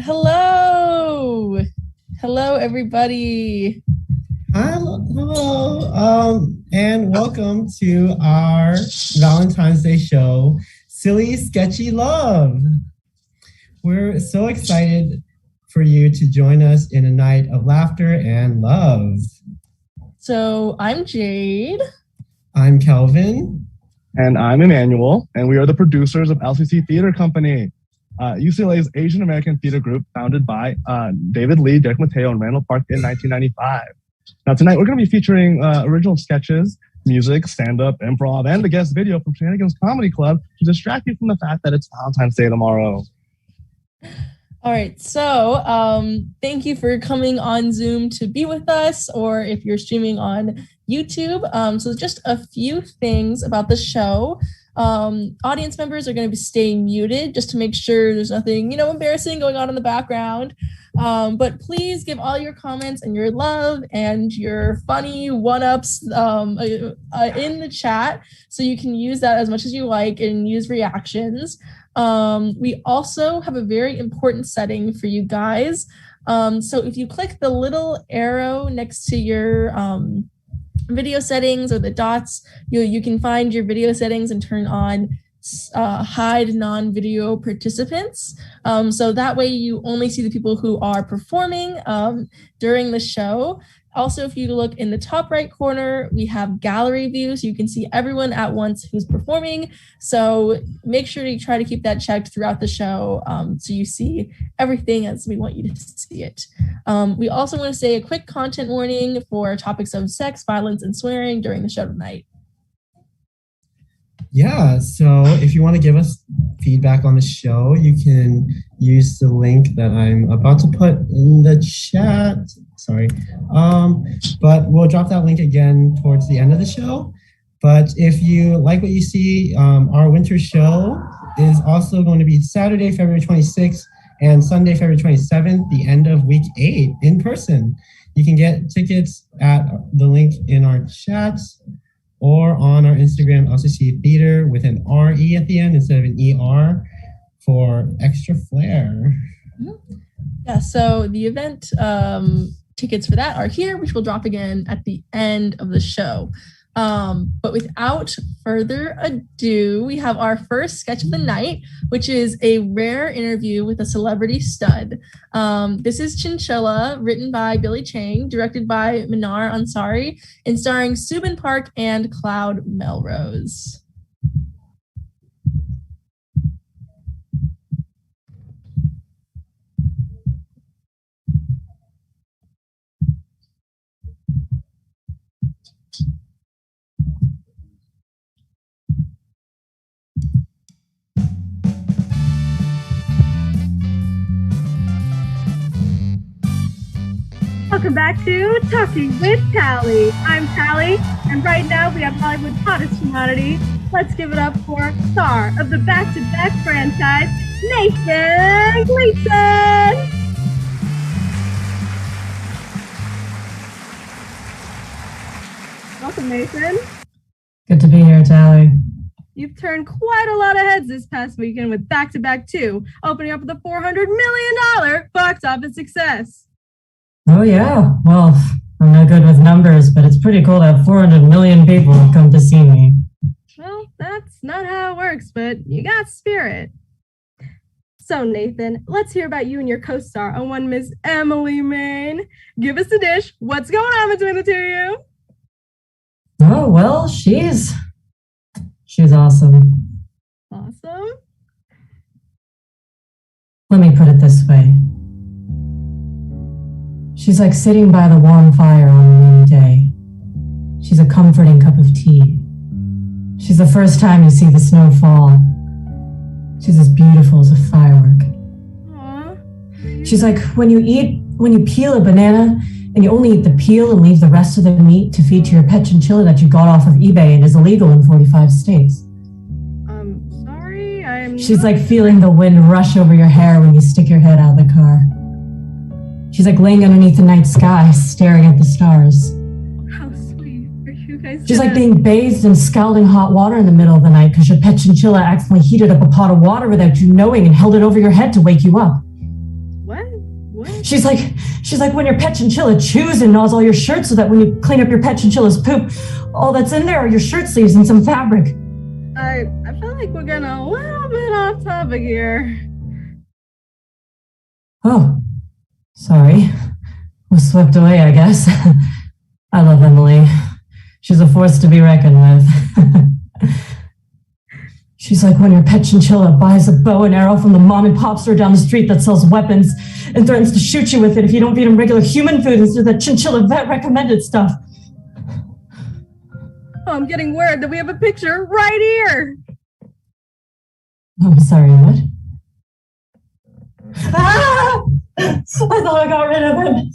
Hello. Hello, everybody. Hello, and welcome to our Valentine's Day show, Silly Sketchy Love. We're so excited for you to join us in a night of laughter and love. So I'm Jade. I'm Kelvin. And I'm Emmanuel, and we are the producers of LCC Theater Company, UCLA's Asian American theater group founded by David Lee, Derek Mateo, and Randall Park in 1995. Now tonight we're going to be featuring original sketches, music, stand-up, improv, and the guest video from Shenanigans Comedy Club to distract you from the fact that it's Valentine's Day tomorrow. All right, so thank you for coming on Zoom to be with us, or if you're streaming on YouTube. So just a few things about the show. Audience members are going to be staying muted just to make sure there's nothing, embarrassing going on in the background. But please give all your comments and your love and your funny one-ups in the chat, so you can use that as much as you like and use reactions. We also have a very important setting for you guys. So if you click the little arrow next to your video settings or the dots, you can find your video settings and turn on hide non-video participants. So that way you only see the people who are performing during the show. Also, if you look in the top right corner, we have gallery view, so you can see everyone at once who's performing. So make sure to try to keep that checked throughout the show, so you see everything as we want you to see it. We also want to say a quick content warning for topics of sex, violence, and swearing during the show tonight. Yeah, so if you want to give us feedback on the show, you can use the link that I'm about to put in the chat. Sorry. But we'll drop that link again towards the end of the show. But if you like what you see, our winter show is also going to be Saturday, February 26th and Sunday, February 27th, the end of week 8 in person. You can get tickets at the link in our chat or on our Instagram, LCC Theater, with an R-E at the end instead of an E-R for extra flair. Yeah, so the event tickets for that are here, which will drop again at the end of the show. But without further ado, we have our first sketch of the night, which is a rare interview with a celebrity stud. This is Chinchilla, written by Billy Chang, directed by Minar Ansari, and starring Subin Park and Cloud Melrose. Welcome back to Talking with Tally. I'm Tally, and right now we have Hollywood's hottest commodity. Let's give it up for star of the back-to-back franchise, Nathan Gleason. Welcome, Nathan. Good to be here, Tally. You've turned quite a lot of heads this past weekend with Back-to-Back 2, opening up with a $400 million box office success. Oh, yeah. Well, I'm no good with numbers, but it's pretty cool to have 400 million people come to see me. Well, that's not how it works, but you got spirit. So, Nathan, let's hear about you and your co-star on one Miss Emily Main. Give us a dish. What's going on between the two of you? Oh, well, she's awesome. Awesome. Let me put it this way. She's like sitting by the warm fire on a rainy day. She's a comforting cup of tea. She's the first time you see the snow fall. She's as beautiful as a firework. Aww. She's like when you peel a banana and you only eat the peel and leave the rest of the meat to feed to your pet chinchilla that you got off of eBay and is illegal in 45 states. Sorry, She's like feeling the wind rush over your hair when you stick your head out of the car. She's like laying underneath the night sky, staring at the stars. How sweet. Are you guys She's like being bathed in scalding hot water in the middle of the night because your pet chinchilla accidentally heated up a pot of water without you knowing and held it over your head to wake you up. What? She's like when your pet chinchilla chews and gnaws all your shirts so that when you clean up your pet chinchilla's poop, all that's in there are your shirt sleeves and some fabric. I feel like we're getting a little bit off topic here. Oh, sorry. Was swept away, I guess. I love Emily. She's a force to be reckoned with. She's like when your pet chinchilla buys a bow and arrow from the mom and pop store down the street that sells weapons and threatens to shoot you with it if you don't feed him regular human food instead of that chinchilla vet recommended stuff. Oh, I'm getting word that we have a picture right here. Oh, I'm sorry, what? Ah! I thought I got rid of him.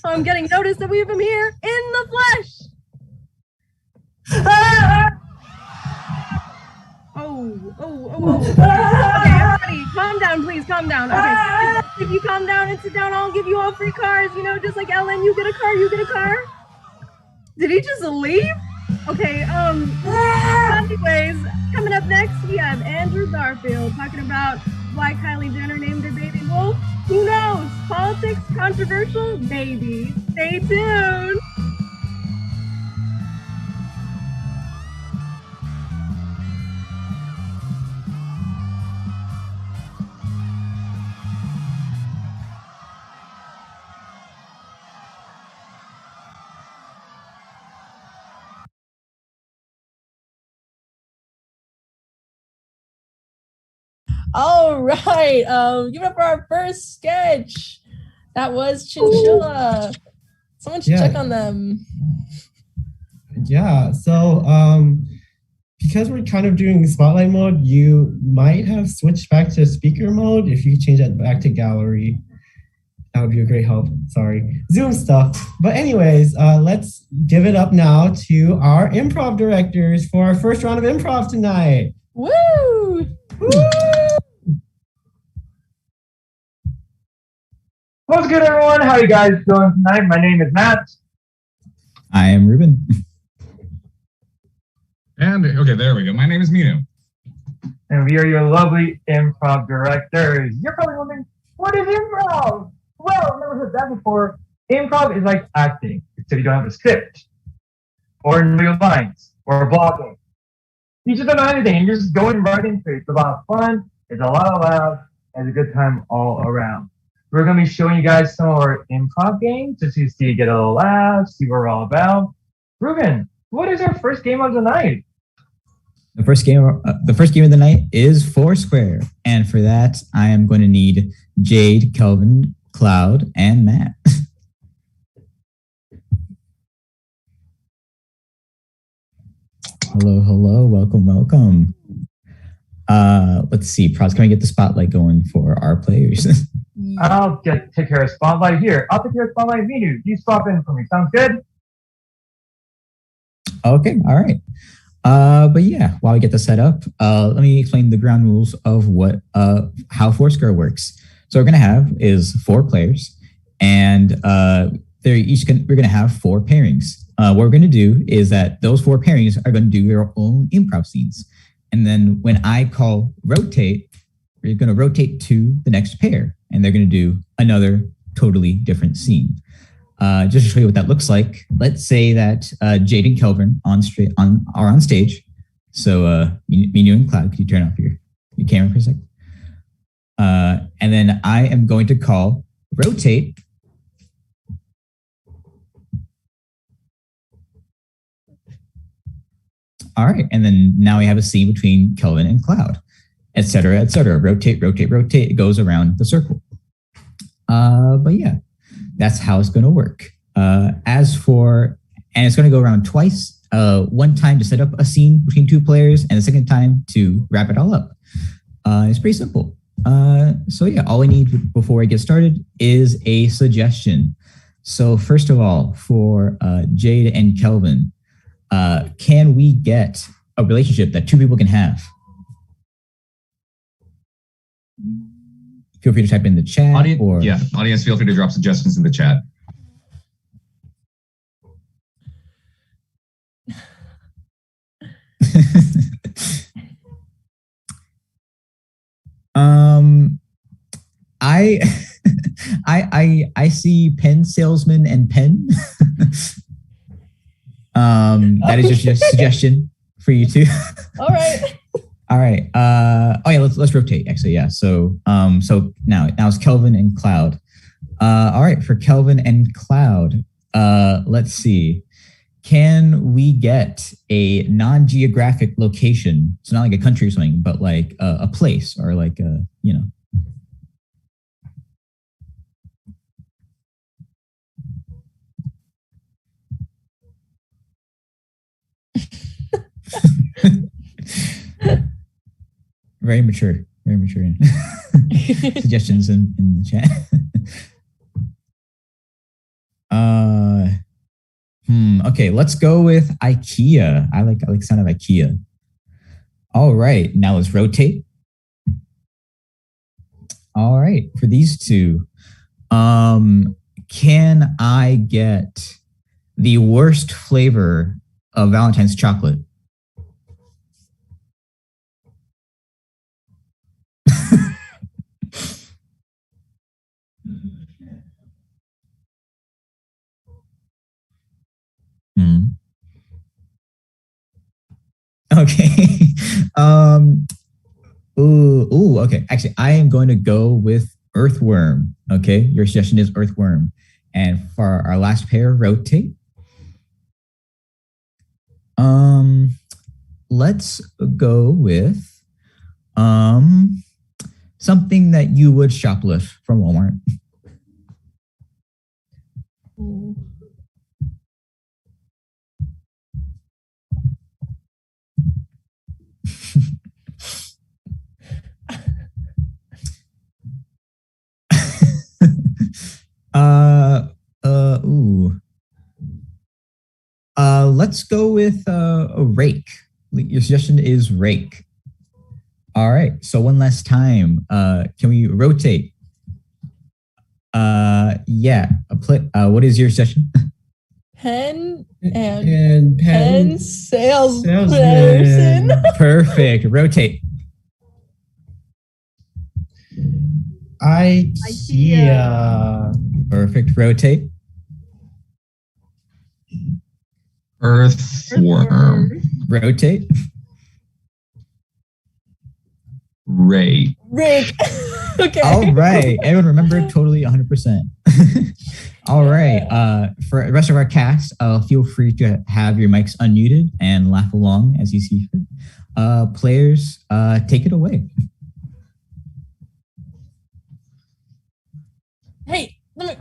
Oh, I'm getting notice that we have him here in the flesh. Ah! Oh. Okay, everybody, calm down, please, calm down. Okay, if you calm down and sit down, I'll give you all free cars, just like Ellen, you get a car, you get a car. Did he just leave? Okay, anyways, coming up next, we have Andrew Garfield talking about why Kylie Jenner named her baby Wolf. Who knows? Politics, controversial, maybe. Stay tuned. All right. Give it up for our first sketch. That was Chinchilla. Someone should check on them. Yeah. So because we're kind of doing spotlight mode, you might have switched back to speaker mode. If you could change that back to gallery, that would be a great help. Sorry. Zoom stuff. But anyways, let's give it up now to our improv directors for our first round of improv tonight. Woo! Woo! What's good, everyone? How you guys doing tonight? My name is Matt. I am Ruben. And okay, there we go. My name is Minu. And we are your lovely improv directors. You're probably wondering, what is improv? Well, I've never heard that before. Improv is like acting, except you don't have a script, or real lines, or blocking. You just don't know anything. You're just going right into it. It's a lot of fun. It's a lot of laughs. It's a good time all around. We're going to be showing you guys some of our improv games just to see, get a little laugh, see what we're all about. Ruben, what is our first game of the night? The first game of the night is Foursquare. And for that, I am going to need Jade, Kelvin, Cloud, and Matt. Hello. Welcome. Let's see. Can we get the spotlight going for our players? I'll take care of spotlight here. I'll take care of spotlight Minu. You swap in for me. Sounds good? Okay. All right. But yeah, while we get this set up, let me explain the ground rules of how Foursquare works. So what we're going to have is 4 players, and we're going to have 4 pairings. What we're going to do is that those 4 pairings are going to do their own improv scenes. And then when I call rotate, we're going to rotate to the next pair, and they're going to do another totally different scene. Just to show you what that looks like, let's say that Jade and Kelvin are on stage. So Minu and Cloud, could you turn off your camera for a sec? And then I am going to call rotate. All right, and then now we have a scene between Kelvin and Cloud, etc., etc. Rotate. It goes around the circle. But yeah, that's how it's going to work. And it's going to go around twice. One time to set up a scene between 2 players, and the second time to wrap it all up. It's pretty simple. So yeah, all I need before I get started is a suggestion. So first of all, for Jade and Kelvin, can we get a relationship that 2 people can have? Feel free to type in the chat. Audience, feel free to drop suggestions in the chat. I see pen salesman and pen. That is just a suggestion for you too. All right. All right. Oh yeah, let's rotate actually. Yeah. So now it's Kelvin and Cloud. All right, for Kelvin and Cloud, let's see. Can we get a non-geographic location? So not like a country or something, but like a place or like a, you know. Very mature. Suggestions in the chat. Okay, let's go with IKEA. I like the sound of IKEA. All right, now let's rotate. All right, for these two, can I get the worst flavor of Valentine's chocolate? Okay. Okay. Actually, I am going to go with earthworm. Okay. Your suggestion is earthworm. And for our last pair, rotate. Let's go with something that you would shoplift from Walmart. Let's go with a rake. Your suggestion is rake. All right. So one last time, can we rotate? Yeah. What is your suggestion? Pen and pen salesperson. Perfect. Rotate. IKEA. Perfect. Rotate. Earthworm. Rotate. Ray. Rake. Okay. All right. Everyone remember totally 100%. All right. For the rest of our cast, feel free to have your mics unmuted and laugh along as you see fit. Players, take it away. Hey, where's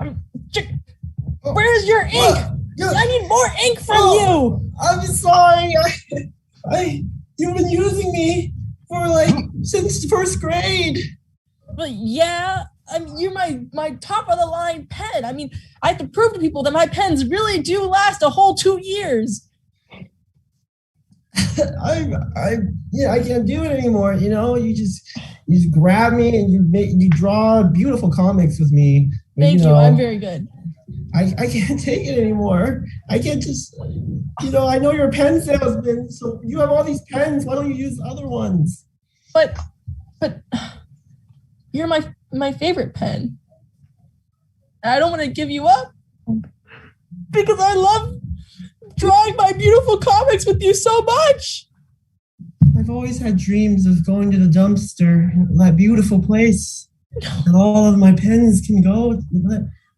your ink? I need more ink from you. I'm sorry. You've been using me for since first grade. But yeah, you're my top of the line pen. I mean, I have to prove to people that my pens really do last a whole 2 years. I can't do it anymore. You know, you just grab me and you draw beautiful comics with me. But, Thank you. I'm very good. I can't take it anymore. I can't just, I know you're a pen salesman, so you have all these pens. Why don't you use other ones? But you're my favorite pen. I don't want to give you up because I love drawing my beautiful comics with you so much. I've always had dreams of going to the dumpster, that beautiful place that all of my pens can go.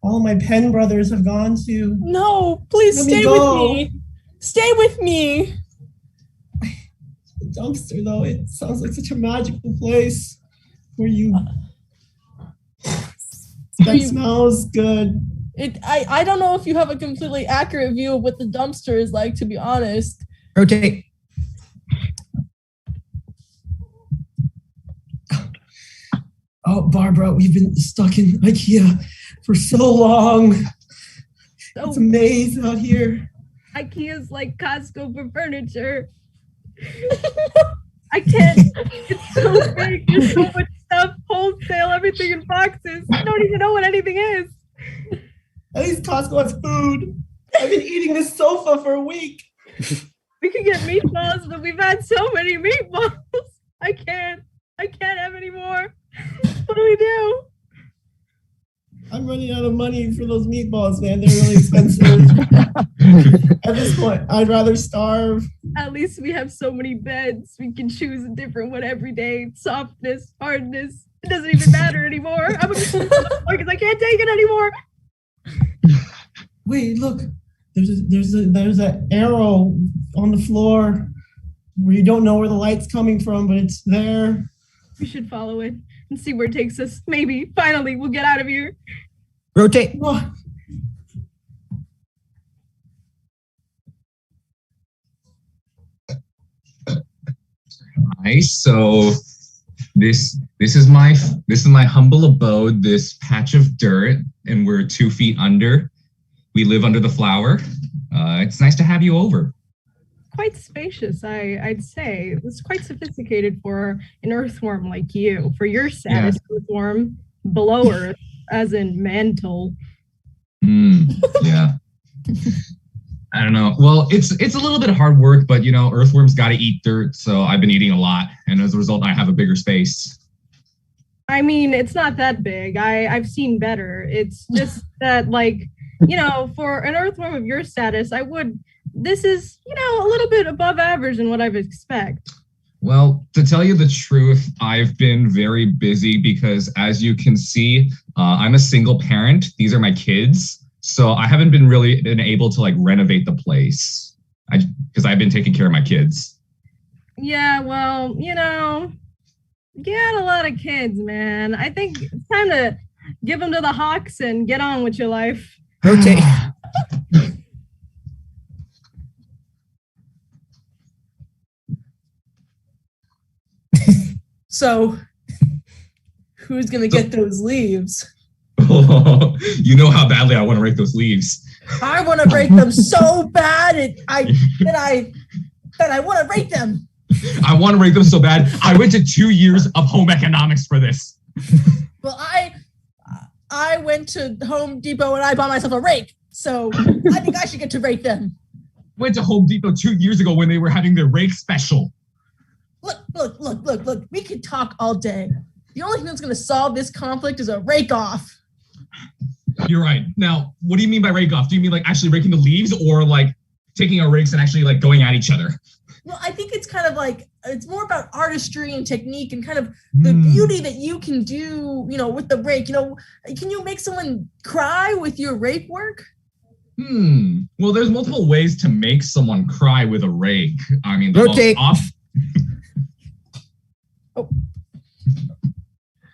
All my pen brothers have gone to. No, please stay with me. Stay with me. The dumpster, though, it sounds like such a magical place where that smells good. I don't know if you have a completely accurate view of what the dumpster is like, to be honest. Rotate. Oh, Barbara, we've been stuck in IKEA for so long. It's a maze out here. IKEA's like Costco for furniture. I can't. It's so big. There's so much stuff, wholesale, everything in boxes. I don't even know what anything is. At least Costco has food. I've been eating this sofa for a week. We could get meatballs, but we've had so many meatballs. I can't have any more. What do we do? I'm running out of money for those meatballs, man. They're really expensive. At this point, I'd rather starve. At least we have so many beds. We can choose a different one every day. Softness, hardness. It doesn't even matter anymore. I'm gonna sleep on the floor because I can't take it anymore. Wait, look. There's an arrow on the floor where you don't know where the light's coming from, but it's there. We should follow it and see where it takes us. Maybe, finally, we'll get out of here. Rotate. What? Nice. So this is my humble abode, this patch of dirt, and we're 2 feet under. We live under the flower. It's nice to have you over. Quite spacious, I'd say. It's quite sophisticated for an earthworm like you. For your status, earthworm, below earth, as in mantle. Yeah. I don't know. Well, it's a little bit of hard work, but you know, earthworms got to eat dirt, so I've been eating a lot, and as a result, I have a bigger space. I mean, it's not that big. I've seen better. It's just that, like, you know, for an earthworm of your status, this is, you know, a little bit above average in what I would expect. Well, to tell you the truth, I've been very busy because, as you can see, I'm a single parent. These are my kids. So I haven't been able to like renovate the place because I've been taking care of my kids. Yeah, well, you know, you got a lot of kids, man. I think it's time to give them to the Hawks and get on with your life. Rotate. So, who's gonna get those leaves? You know how badly I want to rake those leaves. I want to rake them so bad, that I want to rake them. I want to rake them so bad. I went to 2 years of home economics for this. Well, I went to Home Depot and I bought myself a rake, so I think I should get to rake them. Went to Home Depot 2 years ago when they were having their rake special. Look. We could talk all day. The only thing that's going to solve this conflict is a rake off. You're right. Now, what do you mean by rake off? Do you mean like actually raking the leaves or like taking our rakes and actually like going at each other? Well, I think it's kind of like, it's more about artistry and technique and kind of the beauty that you can do, you know, with the rake. You know, can you make someone cry with your rake work? Well, there's multiple ways to make someone cry with a rake. I mean, Rotate.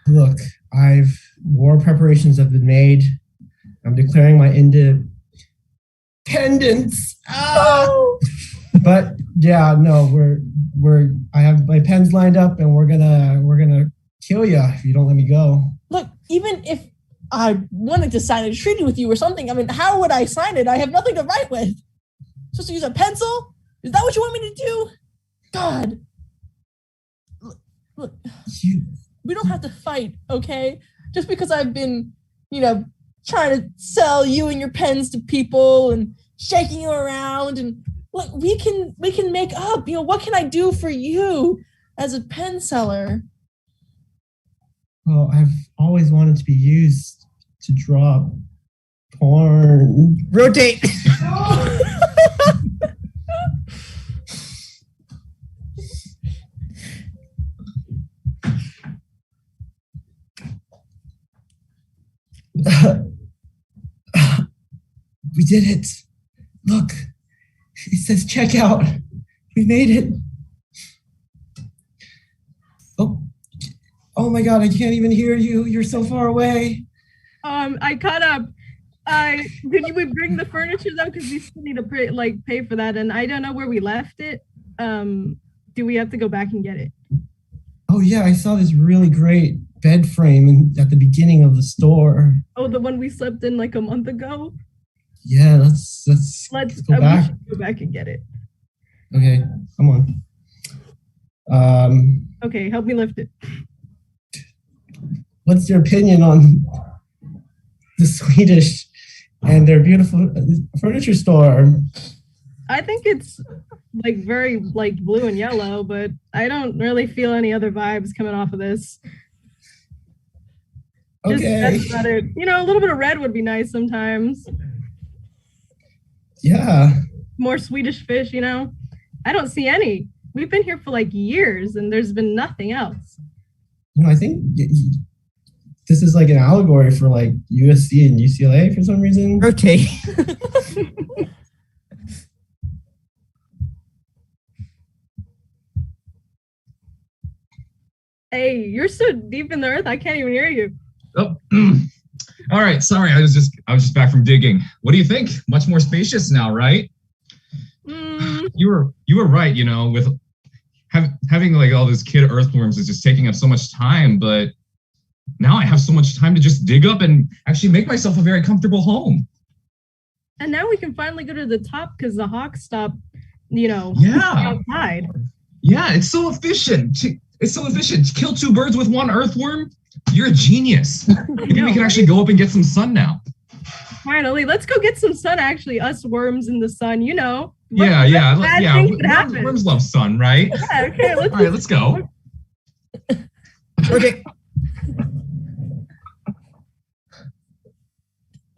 Look, war preparations have been made. I'm declaring my independence. But yeah, no, I have my pens lined up and we're gonna kill you if you don't let me go. Look, even if I wanted to sign a treaty with you or something, I mean, how would I sign it? I have nothing to write with. Supposed to use a pencil? Is that what you want me to do? God. Look, we don't have to fight, okay? Just because I've been, you know, trying to sell you and your pens to people and shaking you around, and look, we can make up. You know, what can I do for you as a pen seller? Well, I've always wanted to be used to draw porn. Rotate. We did it. Look, it says checkout. We made it. Oh my God, I can't even hear you. You're so far away. I caught up. Did we bring the furniture though? Because we still need to pay for that, and I don't know where we left it. Do we have to go back and get it? Oh yeah, I saw this really great bed frame at the beginning of the store. Oh, the one we slept in like a month ago? Yeah, let's go back. We should go back and get it. Okay, come on. Okay, help me lift it. What's your opinion on the Swedish and their beautiful furniture store? I think it's like very like blue and yellow, but I don't really feel any other vibes coming off of this. Okay. That's about it. You know, a little bit of red would be nice sometimes. Yeah. More Swedish fish, you know? I don't see any. We've been here for like years and there's been nothing else. You know, I think this is like an allegory for like USC and UCLA for some reason. Rotate. Hey, you're so deep in the earth, I can't even hear you. Oh, all right. Sorry, I was just back from digging. What do you think? Much more spacious now, right? You were right. You know, with having like all those kid earthworms is just taking up so much time. But now I have so much time to just dig up and actually make myself a very comfortable home. And now we can finally go to the top because the hawks stopped, you know, outside. Yeah, it's so efficient. It's so efficient. To kill 2 birds with 1 earthworm. You're a genius. Maybe we can actually go up and get some sun now. Finally, let's go get some sun. Actually, us worms in the sun, you know. Yeah. Worms love sun, right? Yeah, okay. All right, let's go. Okay.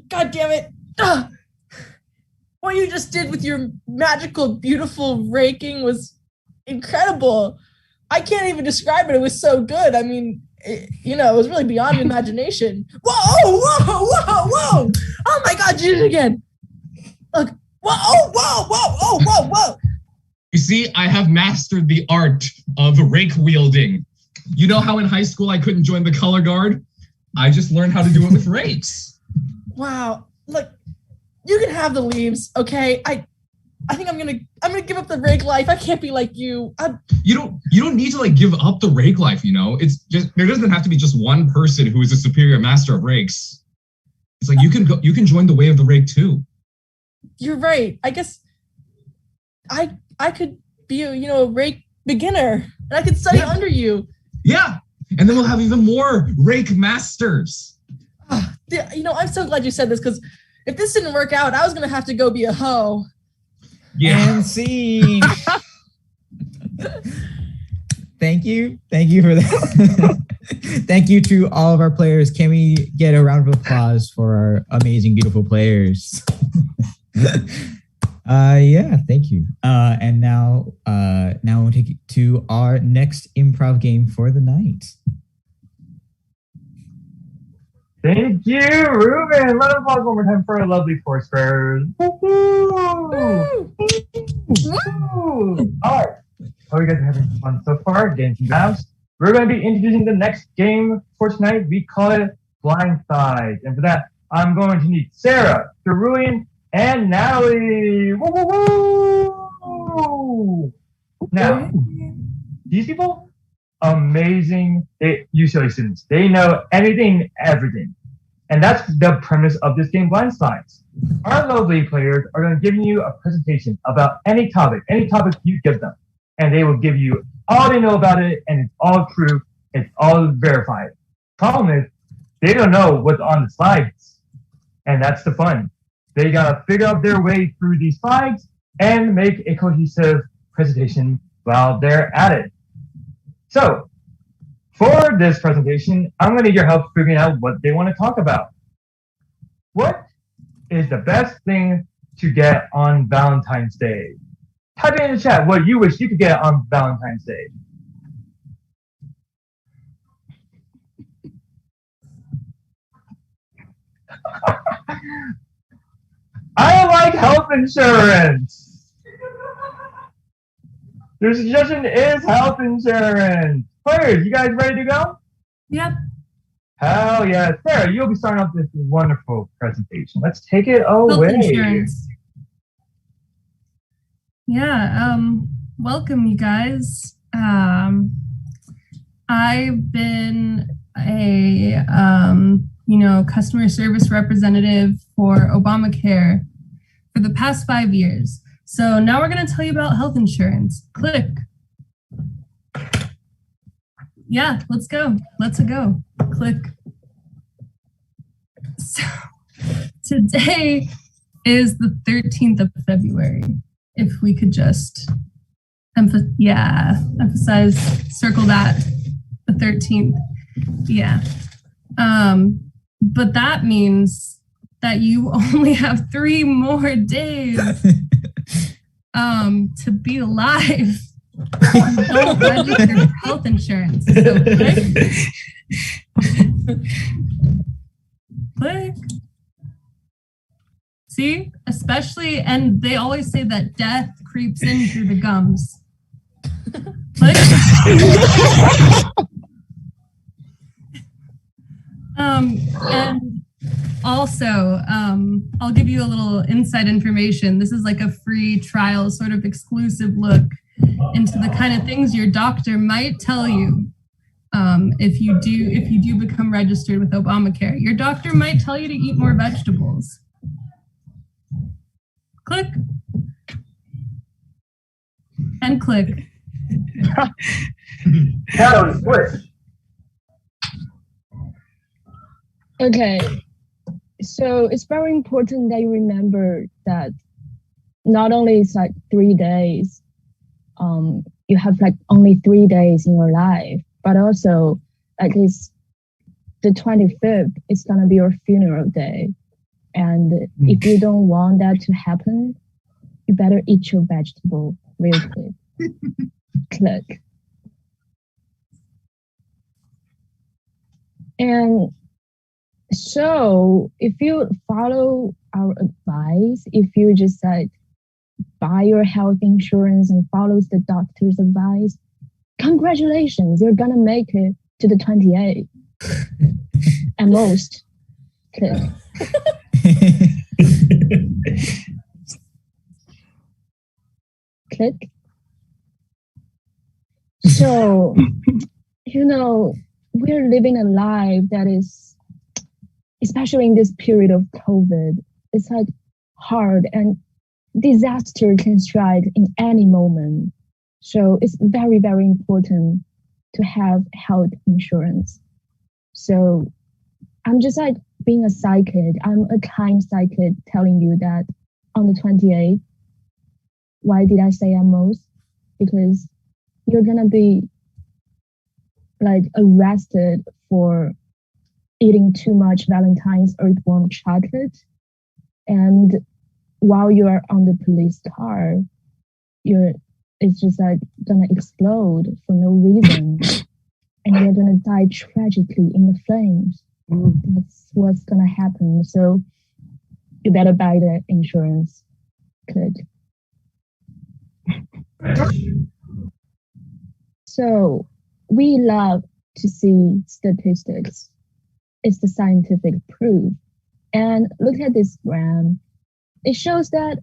God damn it. Ugh. What you just did with your magical, beautiful raking was incredible. I can't even describe it. It was so good. I mean, it was really beyond imagination. Whoa. Oh my God, you did it again. Look, whoa. You see, I have mastered the art of rake wielding. You know how in high school I couldn't join the color guard? I just learned how to do it with rakes. Wow. Look, you can have the leaves, okay? I think I'm gonna give up the rake life. I can't be like you. You don't need to like give up the rake life, you know? It's just there doesn't have to be just one person who is a superior master of rakes. It's like you can join the way of the rake too. You're right. I guess I could be a rake beginner and I could study under you. Yeah. And then we'll have even more rake masters. I'm so glad you said this because if this didn't work out, I was gonna have to go be a hoe. Yeah. And scene. Thank you for that. Thank you to all of our players. Can we get a round of applause for our amazing, beautiful players? Yeah, thank you. And now we'll take it to our next improv game for the night. Thank you, Ruben. Let us applause one more time for our lovely Foursquares. Woo! All right. Hope you guys are having fun so far. Getting some laughs. We're going to be introducing the next game for tonight. We call it Blindside. And for that, I'm going to need Sarah, Cerulean, and Natalie. Woo, woo, woo! Now, these people, amazing UCLA students. They know anything, everything. And that's the premise of this game, Blindsides. Our lovely players are going to give you a presentation about any topic you give them. And they will give you all they know about it, and it's all true. It's all verified. Problem is, they don't know what's on the slides. And that's the fun. They got to figure out their way through these slides and make a cohesive presentation while they're at it. So, for this presentation, I'm going to need your help figuring out what they want to talk about. What is the best thing to get on Valentine's Day? Type in the chat what you wish you could get on Valentine's Day. I like health insurance. Your suggestion is health insurance. Players, you guys ready to go? Yep. Hell yeah. Sarah, you'll be starting off this wonderful presentation. Let's take it away. Health insurance. Yeah, welcome you guys. I've been a customer service representative for Obamacare for the past 5 years. So now we're going to tell you about health insurance. Click. Yeah, let's go. Let's go. Click. So today is the 13th of February. If we could just emphasize, circle that, the 13th. Yeah. But that means that you only have 3 more days to be alive. Don't register for health insurance. So click. See, especially, and they always say that death creeps in through the gums. Click. And also, I'll give you a little inside information. This is like a free trial, sort of exclusive look into the kind of things your doctor might tell you if you do become registered with Obamacare. Your doctor might tell you to eat more vegetables. Click. And click. Switch. Okay, so it's very important that you remember that not only it's like 3 days, you have like only 3 days in your life, but also like it's the 25th, it's gonna be your funeral day. And if you don't want that to happen, you better eat your vegetable real quick. Click. And so if you follow our advice, if you just like buy your health insurance and follows the doctor's advice, congratulations, you're gonna make it to the 28th. At most. Click. Click. So, we're living a life that is, especially in this period of COVID, it's like hard and disaster can strike in any moment. So it's very, very important to have health insurance. So I'm just like being a psychic. I'm a kind psychic telling you that on the 28th, why did I say almost? Because you're gonna be like arrested for eating too much Valentine's earthworm chocolate. And while you are on the police car, it's just like gonna explode for no reason. And you're gonna die tragically in the flames. That's what's gonna happen. So you better buy the insurance. Good. So we love to see statistics. It's the scientific proof. And look at this graph. It shows that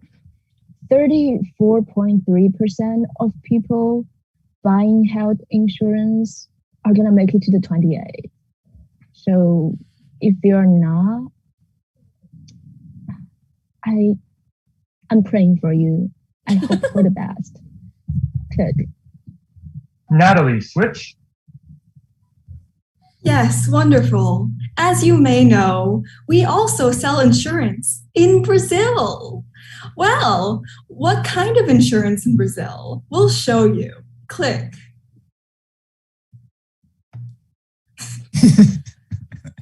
34.3% of people buying health insurance are gonna make it to the 28th. So if you're not, I'm praying for you. I hope for the best. Good. Natalie, switch. Yes, wonderful. As you may know, we also sell insurance in Brazil. Well, what kind of insurance in Brazil? We'll show you. Click.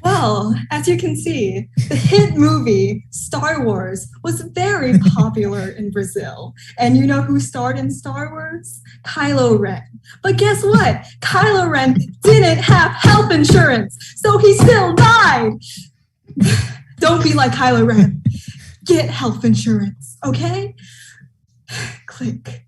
Well, as you can see, the hit movie Star Wars was very popular in Brazil. And you know who starred in Star Wars? Kylo Ren. But guess what? Kylo Ren didn't have health insurance, so he still died. Don't be like Kylo Ren. Get health insurance, okay? Click.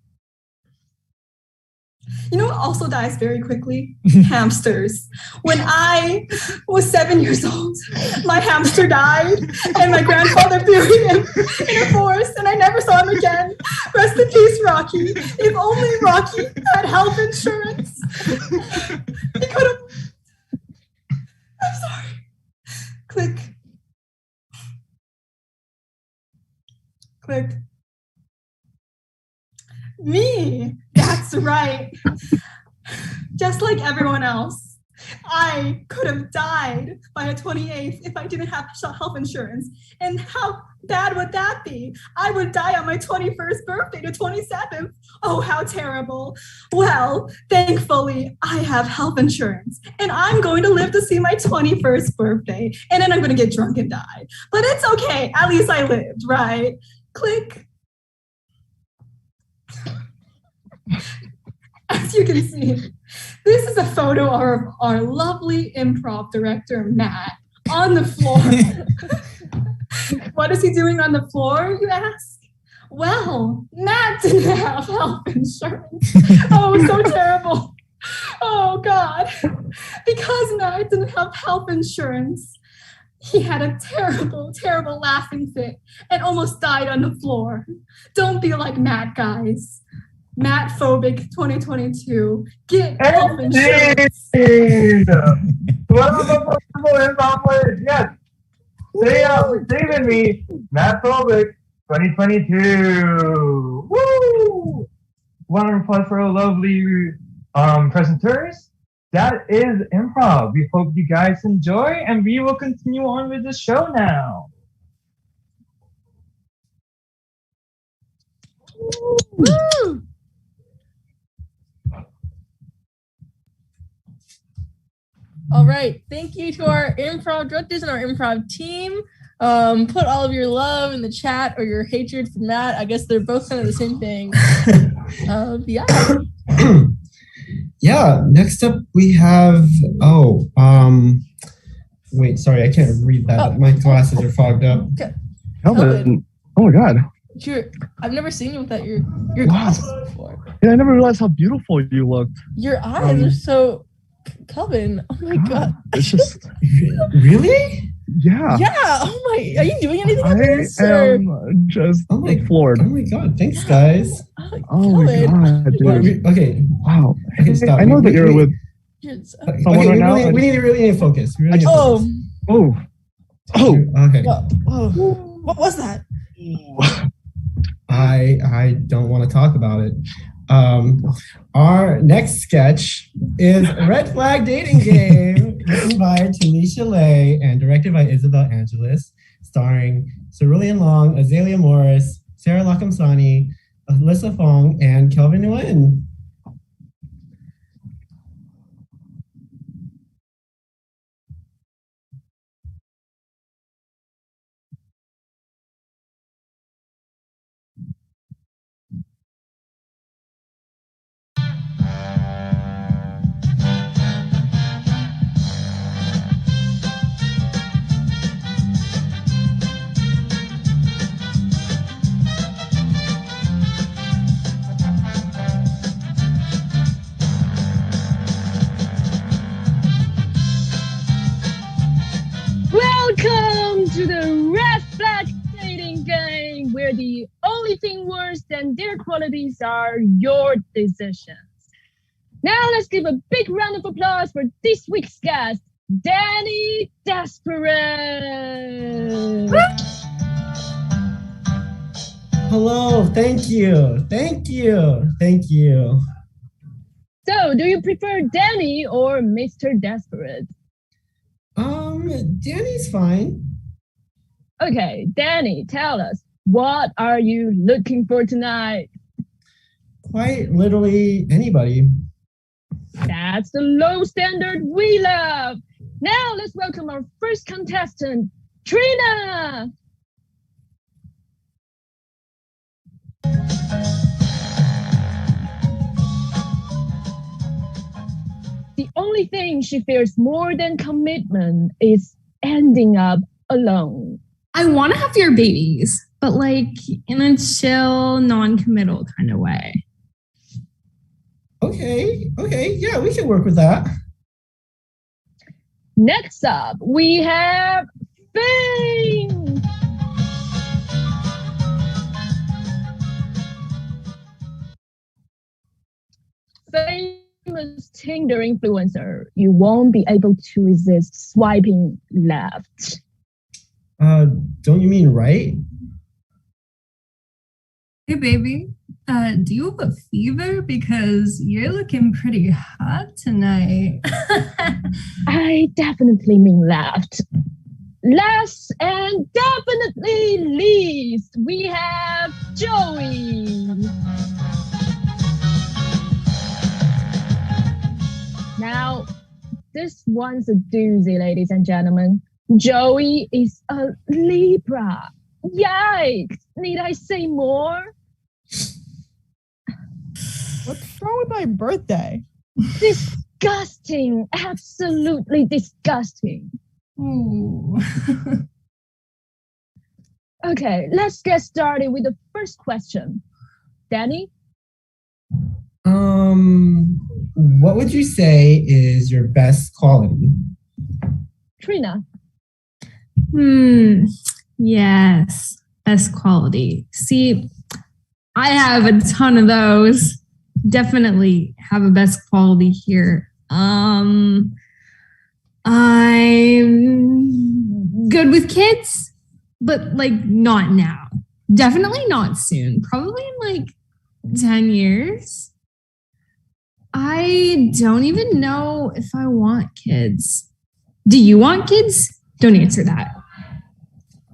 You know what also dies very quickly? Hamsters. When I was 7 years old, my hamster died and my grandfather buried him in a forest and I never saw him again. Rest in peace, Rocky. If only Rocky had health insurance. He could have... I'm sorry. Click. Click. Me. That's right. Just like everyone else, I could have died by the 28th if I didn't have health insurance. And how bad would that be? I would die on my 21st birthday, the 27th. Oh, how terrible. Well, thankfully, I have health insurance and I'm going to live to see my 21st birthday. And then I'm going to get drunk and die. But it's okay. At least I lived, right? Click. As you can see, this is a photo of our lovely improv director, Matt, on the floor. What is he doing on the floor, you ask? Well, Matt didn't have health insurance. Oh, so terrible. Oh, God. Because Matt didn't have health insurance, he had a terrible, terrible laughing fit and almost died on the floor. Don't be like Matt, guys. Matt Phobic 2022. Get health insurance. What are the possible improv players? Yes. Stay up, saving me. Matt Phobic 2022. Woo! One applause for lovely presenters. That is improv. We hope you guys enjoy, and we will continue on with the show now. Woo! All right. Thank you to our improv directors and our improv team. Put all of your love in the chat or your hatred for Matt. I guess they're both kind of the same thing. Yeah. Yeah. Next up, we have. Wait. Sorry, I can't read that. Oh. My glasses are fogged up. Okay. Kelvin. Oh my God. I've never seen you without your Wow. glasses before. Yeah, I never realized how beautiful you looked. Your eyes are so. Kelvin. Oh my God. It's just. Really? Yeah. Yeah. Oh my. Are you doing anything with I this? Or? am just floored. Oh my God. Thanks, guys. Oh my Kelvin. God, dude. Okay. Wow. Okay, stop. I know that you're with You're- someone right now. We really need to focus. We really need to focus. Oh. Okay. What was that? I don't want to talk about it. Our next sketch is Red Flag Dating Game, written by Tanisha Lay and directed by Isabel Angelis, starring Cerulean Long, Azalea Morris, Sarah Lakamsani, Alyssa Fong, and Kelvin Nguyen. Welcome to the Red Flag Dating Game, where the only thing worse than their qualities are your decisions. Now let's give a big round of applause for this week's guest, Danny Desperate. Hello, thank you. So, do you prefer Danny or Mr. Desperate? Danny's fine. Okay, Danny, tell us, what are you looking for tonight? Quite literally anybody. That's the low standard we love. Now let's welcome our first contestant, Trina. The only thing she fears more than commitment is ending up alone. I want to have your babies, but like in a chill, non-committal kind of way. Okay, yeah, we can work with that. Next up, we have Fame. Famous Tinder influencer. You won't be able to resist swiping left. Don't you mean right? Hey, baby. Do you have a fever? Because you're looking pretty hot tonight. I definitely mean that. Last and definitely least, we have Joey. Now, this one's a doozy, ladies and gentlemen. Joey is a Libra. Yikes! Need I say more? What's wrong with my birthday? Disgusting! Absolutely disgusting. Ooh. Okay, let's get started with the first question. Danny? What would you say is your best quality? Trina? Yes, best quality. See, I have a ton of those. Definitely have a best quality here. I'm good with kids, but like not now. Definitely not soon. Probably in like 10 years. I don't even know if I want kids. Do you want kids? Don't answer that.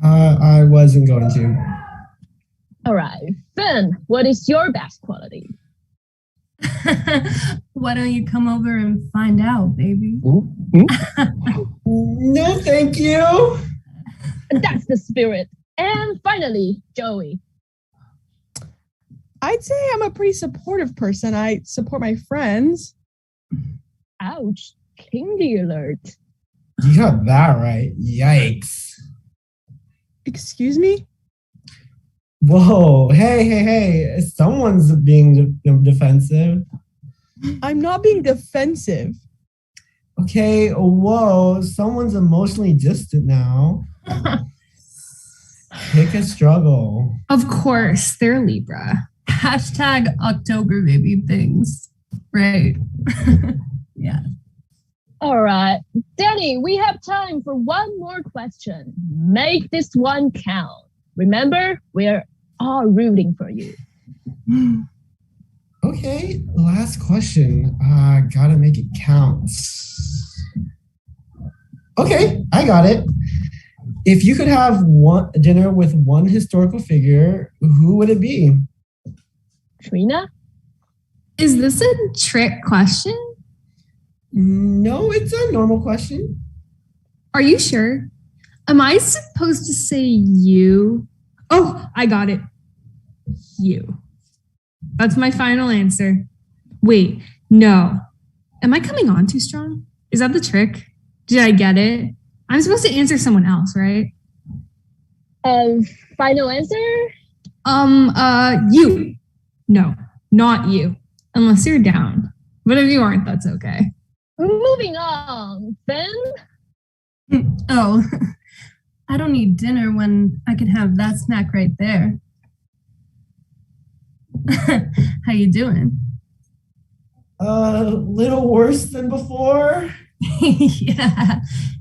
I wasn't going to. All right. Finn, what is your best quality? Why don't you come over and find out, baby? No, thank you. That's the spirit. And finally, Joey. I'd say I'm a pretty supportive person. I support my friends. Ouch. Kingy alert. You got that right. Yikes. Excuse me? Whoa. Hey. Someone's being defensive. I'm not being defensive. Okay, whoa. Someone's emotionally distant now. Pick a struggle. Of course, they're Libra. Hashtag October baby things. Right. Yeah. All right. Danny, we have time for one more question. Make this one count. Remember, we're all rooting for you. Okay, last question. Gotta make it count. Okay, I got it. If you could have dinner with one historical figure, who would it be? Trina? Is this a trick question? No, it's a normal question. Are you sure? Am I supposed to say you? Oh, I got it. You. That's my final answer. Wait, no. Am I coming on too strong? Is that the trick? Did I get it? I'm supposed to answer someone else, right? Final answer? You. No, not you. Unless you're down. But if you aren't, that's okay. Moving on. Ben? Oh, I don't need dinner when I can have that snack right there. How you doing? Little worse than before.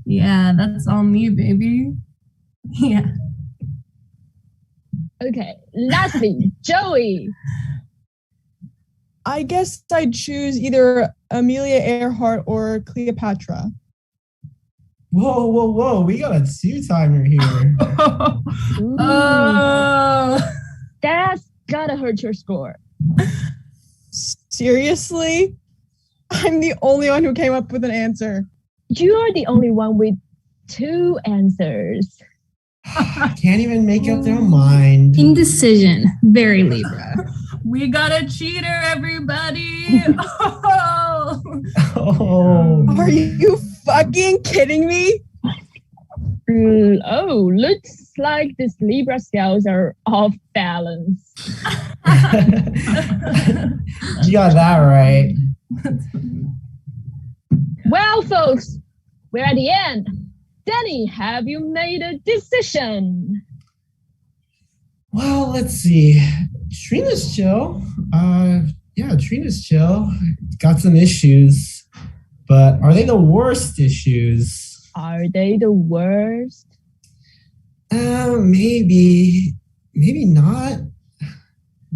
Yeah, that's all me, baby. Yeah. Okay, lastly, Joey. I guess I'd choose either Amelia Earhart or Cleopatra. Whoa. We got a two-timer here. Oh. That's gotta hurt your score. Seriously? I'm the only one who came up with an answer. You're the only one with two answers. Can't even make up their mind. Indecision. Very Libra. We got a cheater, everybody. Oh. Are you fucking kidding me? Oh, looks like these Libra scales are off balance. You got that right. Well, folks, we're at the end. Danny, have you made a decision? Well, let's see. Trina's chill. Trina's chill. Got some issues, but are they the worst issues? Are they the worst? Maybe not.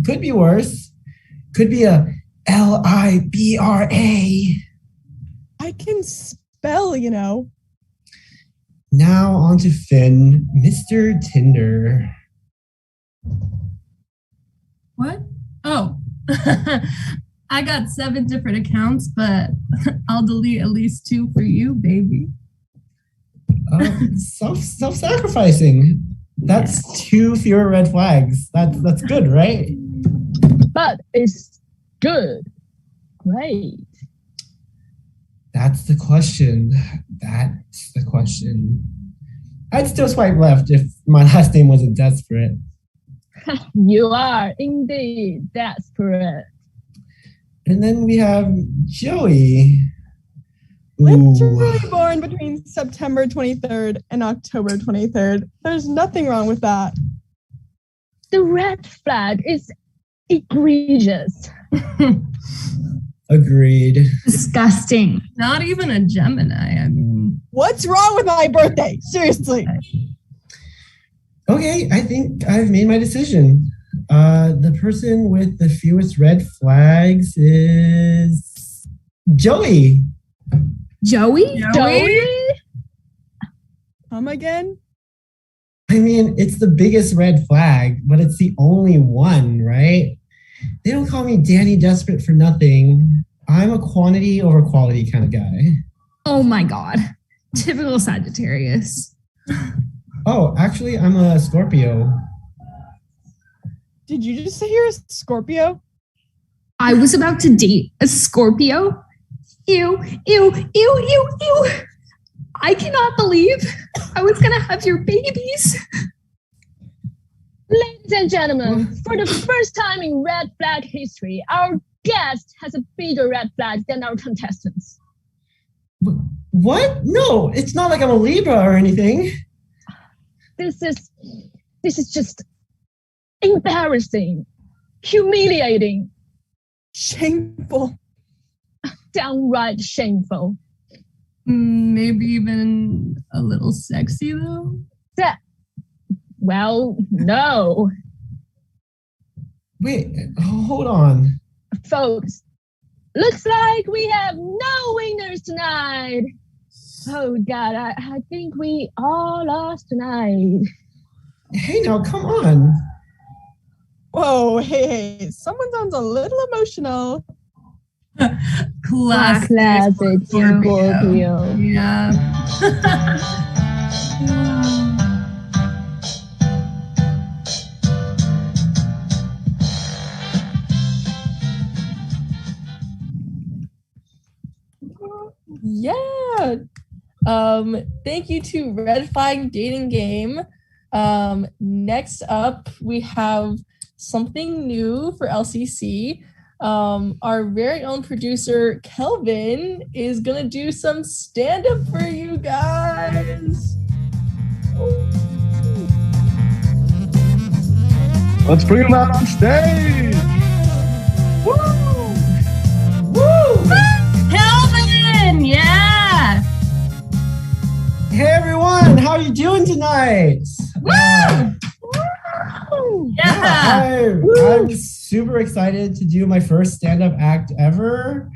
could be worse. Could be a Libra. I can spell, you know. Now on to Finn, Mr. Tinder. What? Oh, I got 7 different accounts, but I'll delete at least 2 for you, baby. Self-sacrificing. That's 2 fewer red flags. That's good, right? But it's good. Great. That's the question. I'd still swipe left if my last name wasn't desperate. You are indeed desperate. And then we have Joey. Literally born between September 23rd and October 23rd. There's nothing wrong with that. The red flag is egregious. Agreed. Disgusting. Not even a Gemini. I mean, what's wrong with my birthday? Seriously. Okay, I think I've made my decision. The person with the fewest red flags is Joey. Joey? Come again? I mean, it's the biggest red flag, but it's the only one, right? They don't call me Danny Desperate for nothing. I'm a quantity over quality kind of guy. Oh my God. Typical Sagittarius. Oh, actually, I'm a Scorpio. Did you just say you're a Scorpio? I was about to date a Scorpio. Ew. I cannot believe I was going to have your babies. Ladies and gentlemen, for the first time in red flag history, our guest has a bigger red flag than our contestants. What? No, it's not like I'm a Libra or anything. This is just embarrassing, humiliating, shameful, downright shameful. Maybe even a little sexy though. Well, no. Wait, hold on. Folks, looks like we have no winners tonight. Oh God, I think we all lost tonight. Hey, now come on. Whoa, hey, someone sounds a little emotional. Classic Scorpio. Yeah. Yeah. Thank you to Red Flag Dating Game. Next up, we have something new for LCC. Our very own producer, Kelvin, is gonna do some stand-up for you guys. Let's bring him out on stage. Woo! Woo! Kelvin, yeah. Hey everyone, how are you doing tonight? Yeah. I'm super excited to do my first stand-up act ever.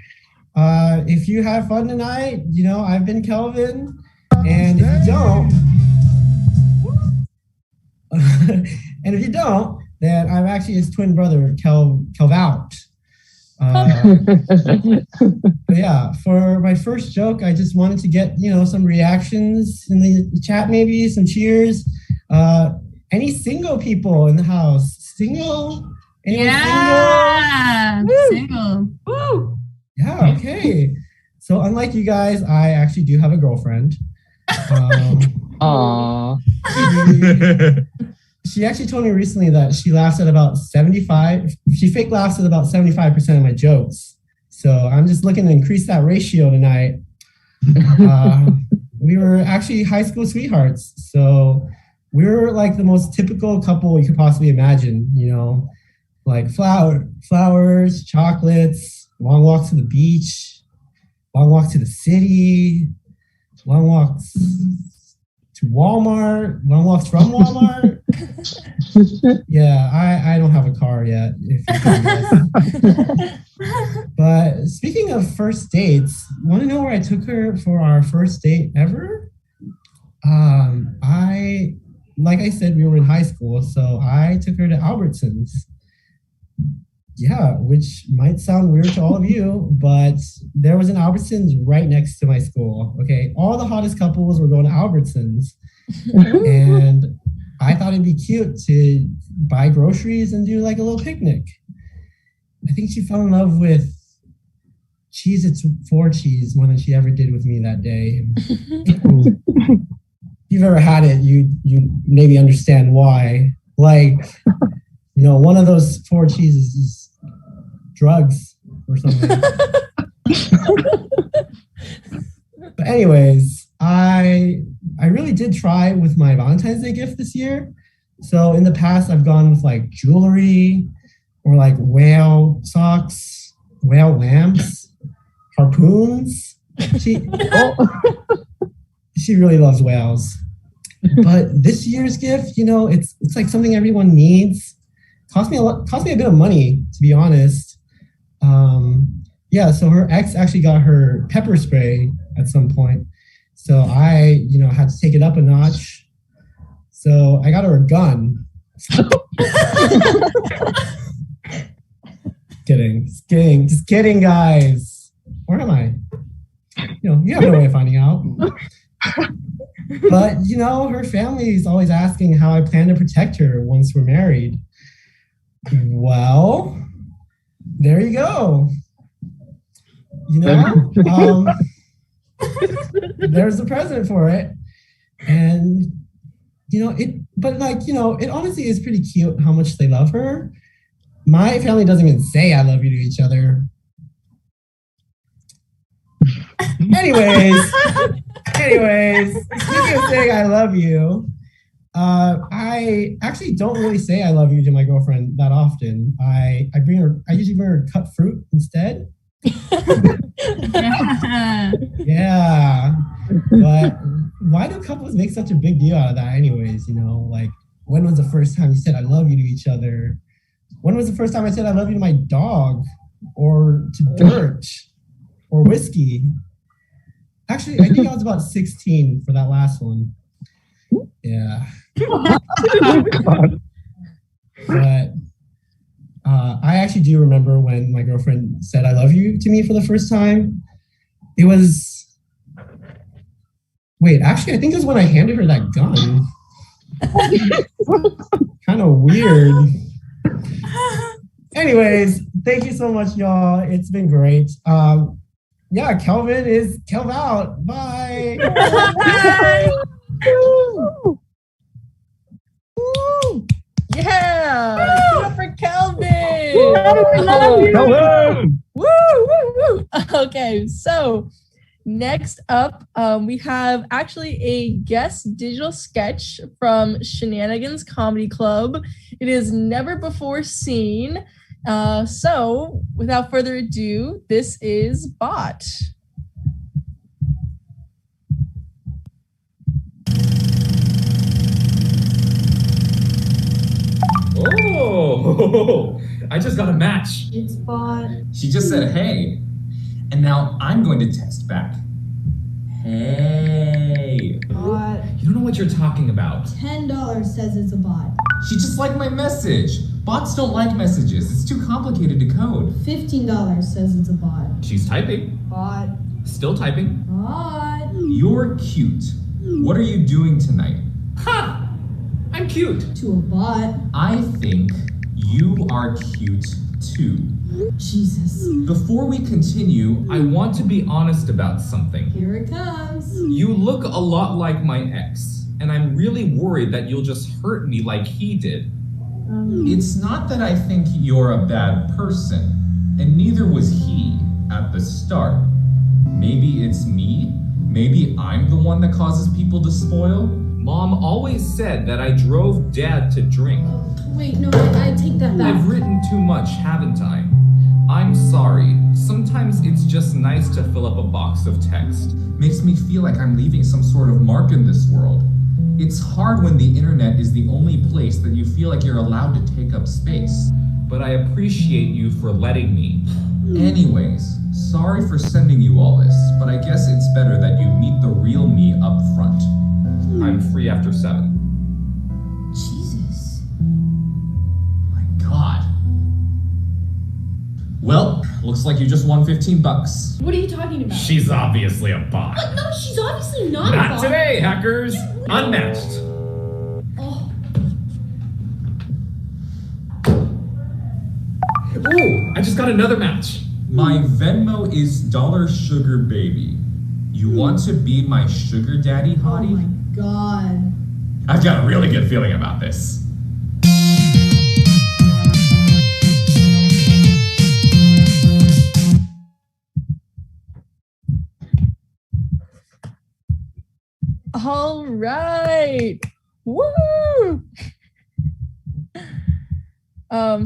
If you have fun tonight, you know, I've been Kelvin. And if you don't, then I'm actually his twin brother, Kelvout. But yeah, for my first joke, I just wanted to get, you know, some reactions in the chat, maybe some cheers. Any single people in the house? Single? Anyone Yeah. single? Woo. Yeah, okay. So unlike you guys, I actually do have a girlfriend. Aww. She actually told me recently that she laughs at about 75. She fake laughs at about 75% of my jokes. So I'm just looking to increase that ratio tonight. We were actually high school sweethearts. So we were like the most typical couple you could possibly imagine, you know, like flowers, chocolates, long walks to the beach, long walks to the city, long walks to Walmart, long walks from Walmart. Yeah, I don't have a car yet, if you can guess. But speaking of first dates, want to know where I took her for our first date ever? Like I said, we were in high school, so I took her to Albertsons. Yeah, which might sound weird to all of you, but there was an Albertsons right next to my school. Okay, all the hottest couples were going to Albertsons, and I thought it'd be cute to buy groceries and do like a little picnic. I think she fell in love with Cheez-Its 4 cheese more than she ever did with me that day. If you've ever had it, you maybe understand why. Like, you know, one of those 4 cheeses is drugs or something. But anyways, I really did try with my Valentine's Day gift this year. So in the past, I've gone with like jewelry or like whale socks, whale lamps, harpoons. She really loves whales. But this year's gift, you know, it's like something everyone needs. Cost me a bit of money, to be honest. Yeah, so her ex actually got her pepper spray at some point. So I, you know, had to take it up a notch. So I got her a gun. Just kidding, guys. Where am I? You know, you have no way of finding out. But, you know, her family is always asking how I plan to protect her once we're married. Well, there you go. You know, there's the present for it. And, you know, it honestly is pretty cute how much they love her. My family doesn't even say I love you to each other. Anyways, speaking of saying I love you, I actually don't really say I love you to my girlfriend that often. I usually bring her cut fruit instead. Yeah. But why do couples make such a big deal out of that anyways? You know, like, when was the first time you said I love you to each other? When was the first time I said I love you to my dog or to dirt or whiskey? Actually, I think I was about 16 for that last one. Yeah. But I actually do remember when my girlfriend said I love you to me for the first time. It was, actually, I think it was when I handed her that gun. Kind of weird. Anyways, thank you so much, y'all. It's been great. Yeah, Kelvin is Kelv out. Bye. Bye. Woo. Woo. Yeah. Give it up for Kelvin. Kelvin. Woo, woo, woo. Okay, so next up, we have actually a guest digital sketch from Shenanigans Comedy Club. It is never before seen. So without further ado, this is Bot. Oh, I just got a match. It's Bot. She just said, hey. And now I'm going to text back. Hey. Bot. You don't know what you're talking about. $10 says it's a bot. She just liked my message. Bots don't like messages. It's too complicated to code. $15 says it's a bot. She's typing. Bot. Still typing. Bot. You're cute. What are you doing tonight? Ha! I'm cute. To a bot. I think you are cute too. Jesus. Before we continue, I want to be honest about something. Here it comes. You look a lot like my ex, and I'm really worried that you'll just hurt me like he did. It's not that I think you're a bad person, and neither was he at the start. Maybe it's me. Maybe I'm the one that causes people to spoil. Mom always said that I drove Dad to drink. Wait, no, I take that back. I've written too much, haven't I? I'm sorry. Sometimes it's just nice to fill up a box of text. Makes me feel like I'm leaving some sort of mark in this world. It's hard when the internet is the only place that you feel like you're allowed to take up space. But I appreciate you for letting me. Anyways, sorry for sending you all this, but I guess it's better that you meet the real me up front. I'm free after 7. Jesus. My God. Well, looks like you just won $15. What are you talking about? She's obviously a bot. What? No, she's obviously not a Not bot. today, hackers. Unmatched. Oh. Ooh, I just got another match. My Venmo is $sugarbaby. You want to be my sugar daddy, hottie? Oh my God. I've got a really good feeling about this. All right. Woo!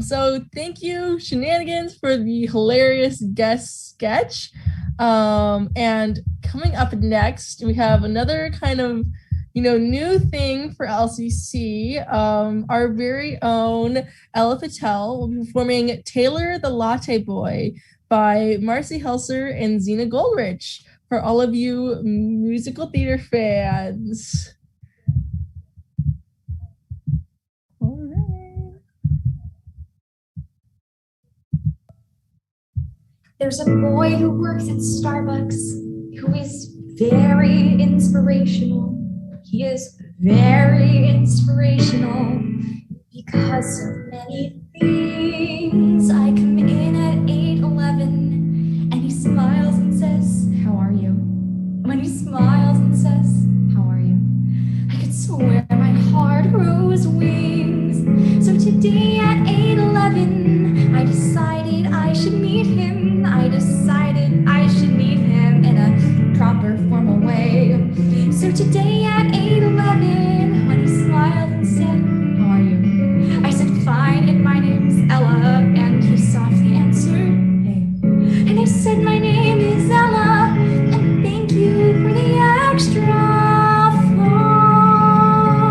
So thank you, Shenanigans, for the hilarious guest sketch. And coming up next, we have another kind of, new thing for LCC. Our very own Ella Patel will be performing Taylor the Latte Boy by Marcy Helser and Zena Goldrich for all of you musical theater fans. All right. There's a boy who works at Starbucks who is very inspirational. He is very inspirational because of many things. I come in at 8:11 and he smiles and says, "How are you?" When he smiles and says, "How are you?" I could swear my heart grows wings. So today at 8:11, I decided I should meet him. I decided I should meet him in a proper, formal way. So today at 8:11, when he smiled and said, "How are you?" I said, "Fine, and my name's Ella," and he softly answered, "Hey." And I said, "My name is Ella, and thank you for the extra foam."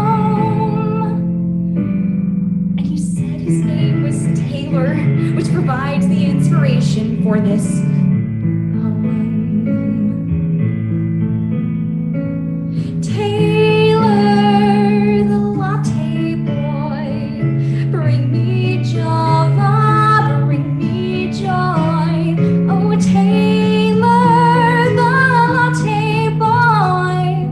And he said his name was Taylor, which provides the inspiration for this Taylor, the latte boy, bring me Java, bring me joy. Oh, Taylor, the latte boy,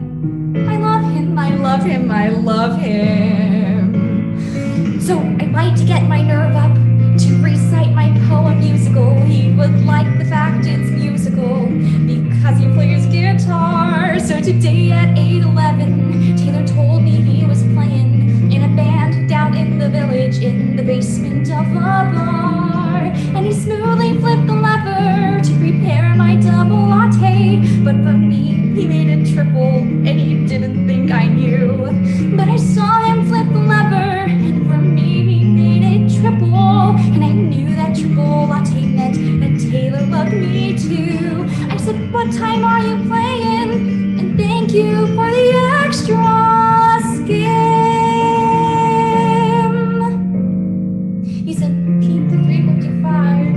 I love him, I love him, I love him. So I like to get my nerve up to recite my poem musical. He would like the fact it's musical because he plays guitar. So today at 8:11, Taylor told me he was playing in a band down in the village in the basement of a bar. And he smoothly flipped the lever to prepare my double latte. But for me, he made it triple and he didn't think I knew. But I saw him flip the lever, and for me, he made it triple. And I knew that triple latte meant that Taylor loved me too. I said, "What time are you playing? And thank you for the extra skim." He said, "Keep the 355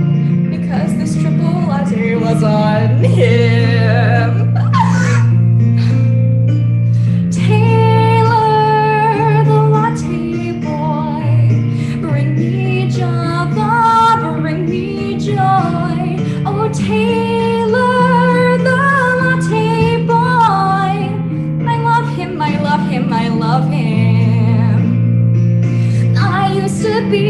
because this triple latte was on him." Taylor, the latte boy, bring me Java, bring me joy. Oh, Taylor, the latte boy, I love him, I love him, I love him. I used to be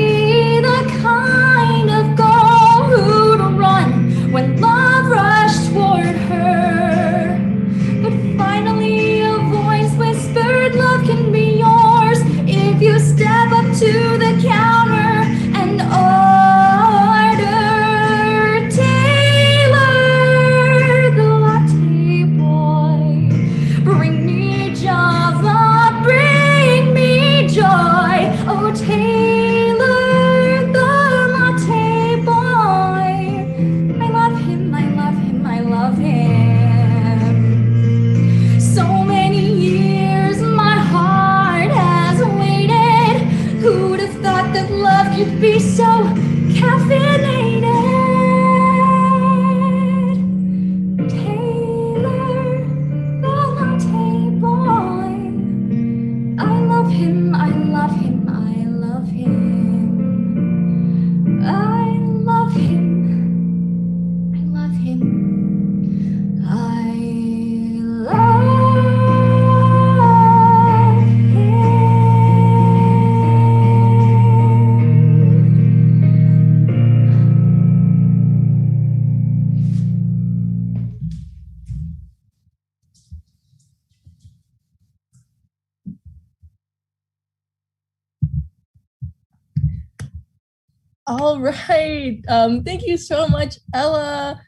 the kind of girl who'd run when love rushed toward her. But finally a voice whispered, "Love can be yours if you step up to the counter and order Taylor, the latte boy. Bring me Java, bring me joy. Oh, Taylor, the latte boy. I love him, I love him, I love him." So many years my heart All right. Thank you so much, Ella.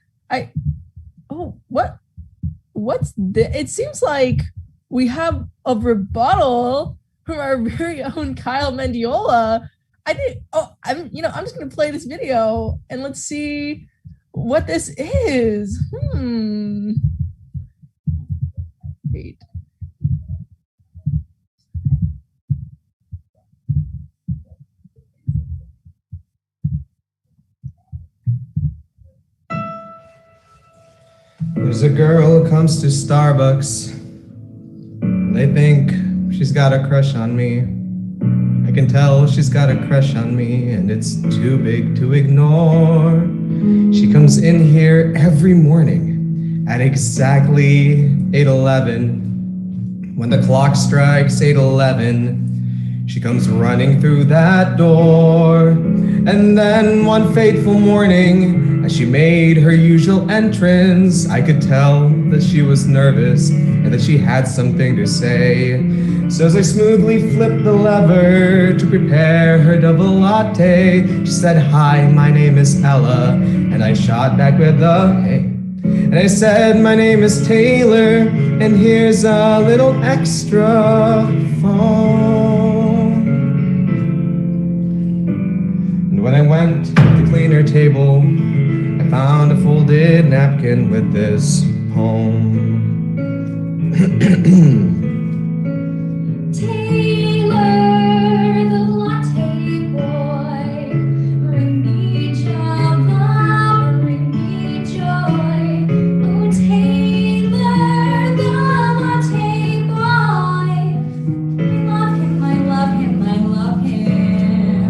What's this? It seems like we have a rebuttal from our very own Kyle Mendiola. I'm just gonna play this video and let's see what this is. Wait. There's a girl who comes to Starbucks. They think she's got a crush on me. I can tell she's got a crush on me, and it's too big to ignore. She comes in here every morning at exactly 8:11. When the clock strikes 8:11, she comes running through that door. And then one fateful morning, as she made her usual entrance, I could tell that she was nervous and that she had something to say. So as I smoothly flipped the lever to prepare her double latte, she said, "Hi, my name is Ella." And I shot back with a hey. And I said, "My name is Taylor, and here's a little extra phone." And when I went to clean her table, I found a folded napkin with this poem. Taylor, the latte boy, bring me Java, bring me joy. Oh, Taylor, the latte boy, I love him, I love him, I love him.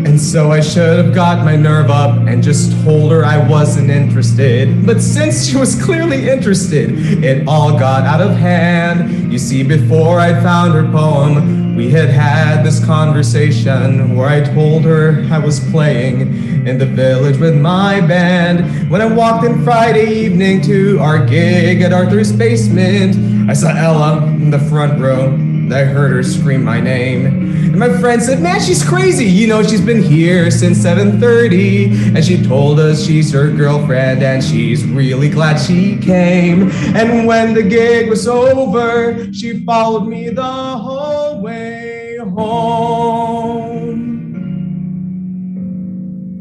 And so I should have got my nerve up and just told her I wasn't interested. But since she was clearly interested, it all got out of hand. You see, before I found her poem, we had had this conversation where I told her I was playing in the village with my band. When I walked in Friday evening to our gig at Arthur's basement, I saw Ella in the front row, and I heard her scream my name. And my friend said, "Man, she's crazy. You know, she's been here since 7:30. And she told us she's her girlfriend and she's really glad she came. And when the gig was over, she followed me the whole way home."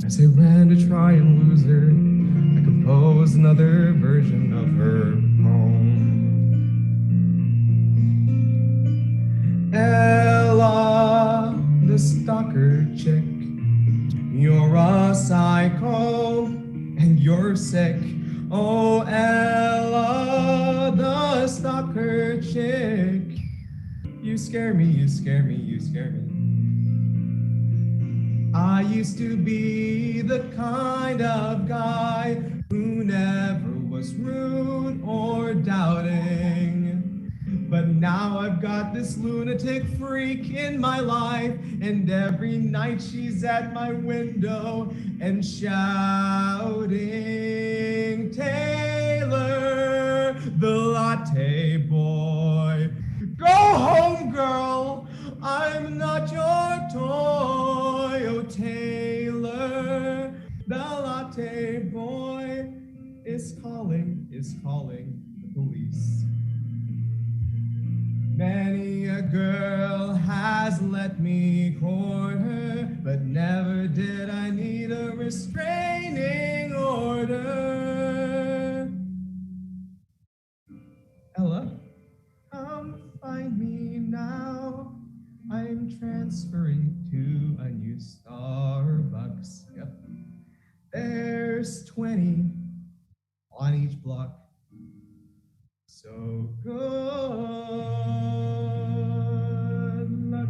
As I ran to try and lose her, I composed another version of her poem. Ella, the stalker chick, you're a psycho and you're sick. Oh, Ella, the stalker chick, you scare me, you scare me, you scare me. I used to be the kind of guy who never was rude or doubting. But now I've got this lunatic freak in my life, and every night she's at my window and shouting, "Taylor, the latte boy, go home, girl, I'm not your toy." Oh, Taylor, the latte boy is calling the police. Many a girl has let me court her, but never did I need a restraining order. Ella, come find me now. I'm transferring to a new Starbucks. Yep. There's 20 on each block. So good luck.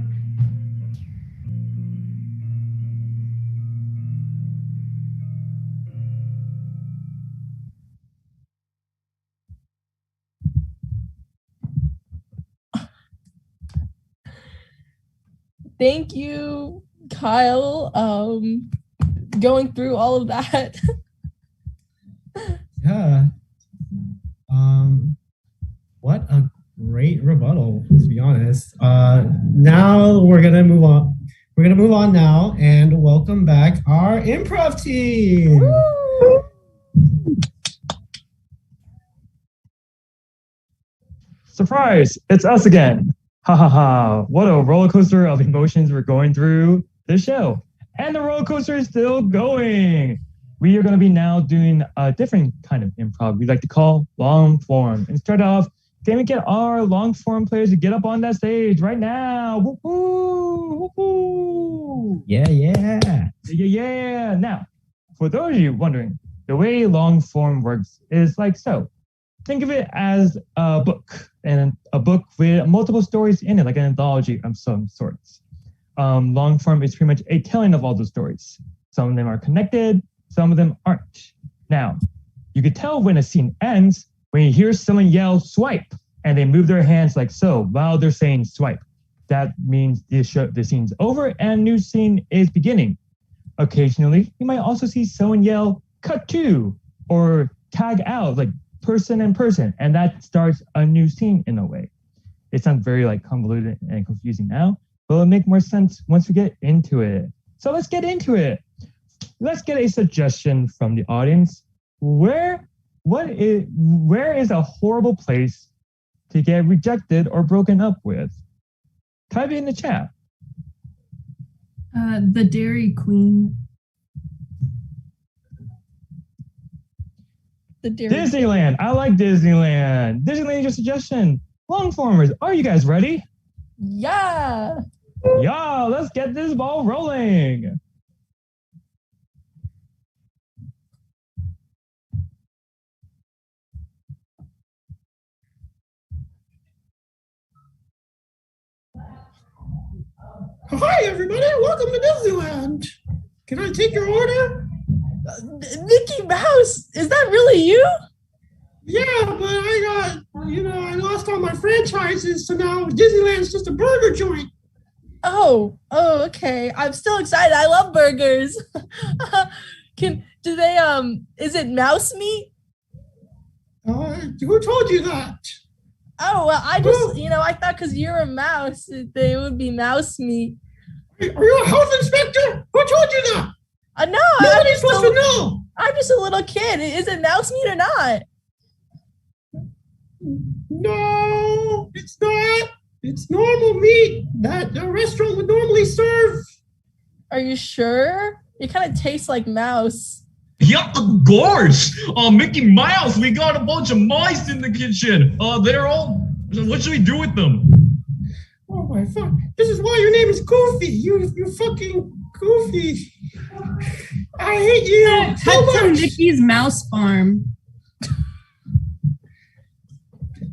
Thank you, Kyle. Going through all of that. Yeah. What a great rebuttal, to be honest. Now we're gonna move on. we're gonna move on now and welcome back our improv team. Woo! Surprise! It's us again. Ha ha ha! What a roller coaster of emotions we're going through this show, and the roller coaster is still going. We are going to be now doing a different kind of improv we like to call long form. And start off, can we get our long form players to get up on that stage right now? Woo-hoo! Woo-hoo! Yeah. Yeah. Now, for those of you wondering, the way long form works is like so. Think of it as a book, and a book with multiple stories in it, like an anthology of some sorts. Long form is pretty much a telling of all the stories. Some of them are connected, some of them aren't. Now, you could tell when a scene ends when you hear someone yell swipe, and they move their hands like so while they're saying swipe. That means the scene's over and a new scene is beginning. Occasionally, you might also see someone yell cut to or tag out, like person and person, and that starts a new scene in a way. It sounds very like convoluted and confusing now, but it'll make more sense once we get into it. So let's get into it. Let's get a suggestion from the audience. Where is a horrible place to get rejected or broken up with? Type it in the chat. The Dairy Queen. Disneyland. I like Disneyland. Disneyland is your suggestion. Longformers, are you guys ready? Yeah. Yeah, let's get this ball rolling. Hi, everybody. Welcome to Disneyland. Can I take your order? Mickey Mouse, is that really you? Yeah, but I lost all my franchises, so now Disneyland's just a burger joint. Oh, okay. I'm still excited. I love burgers. Is it mouse meat? Who told you that? Oh, well, I thought because you're a mouse, they would be mouse meat. Are you a health inspector? Who told you that? No, nobody's supposed to know. I'm just a little kid. Is it mouse meat or not? No, it's not. It's normal meat that a restaurant would normally serve. Are you sure? It kind of tastes like mouse. Yeah, of course. Mickey Mouse, we got a bunch of mice in the kitchen. They're all. What should we do with them? Oh my fuck! This is why your name is Goofy. You fucking Goofy. I hate you so That's much. Mickey's Mouse Farm.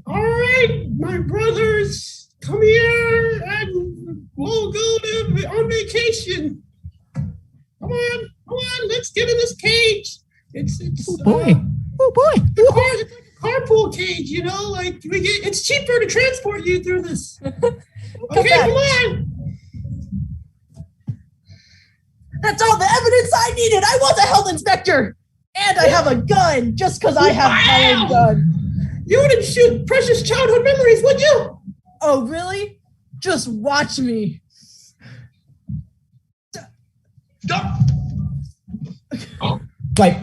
All right, my brothers, come here and we'll go on vacation. Come on, let's get in this cage. It's oh boy. It's like a carpool cage, it's cheaper to transport you through this. Okay, come on. That's all the evidence I needed. I was a health inspector. And I have a gun just because I have my own gun. You wouldn't shoot precious childhood memories, would you? Oh, really? Just watch me. Stop. Like.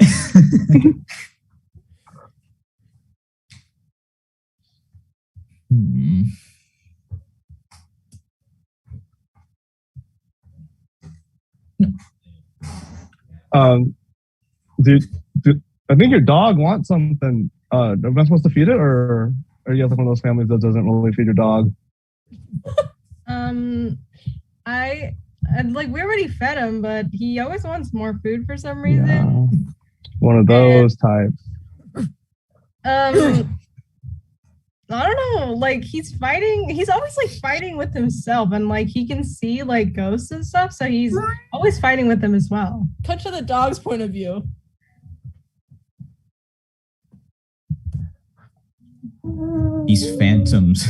I think your dog wants something. Am I supposed to feed it, or are you one of those families that doesn't really feed your dog? We already fed him, but he always wants more food for some reason. Yeah. One of those types. I don't know, he's fighting. He's always fighting with himself, and he can see ghosts and stuff. So he's always fighting with them as well. Cut to the dog's point of view. These phantoms,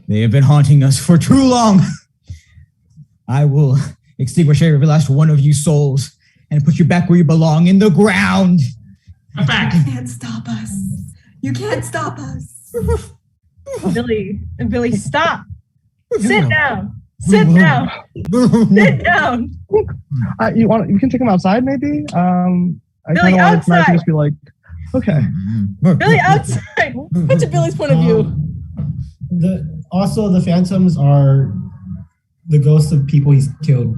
they have been haunting us for too long. I will extinguish every last one of you souls and put you back where you belong, in the ground. Back. You can't stop us. You can't stop us. Billy, stop. Sit down. Sit down. Sit down. You can take him outside, maybe. I Billy, kind of want tonight to outside. just be like, okay. Billy, outside. What's Billy's point of view? Also, the phantoms are the ghosts of people he's killed.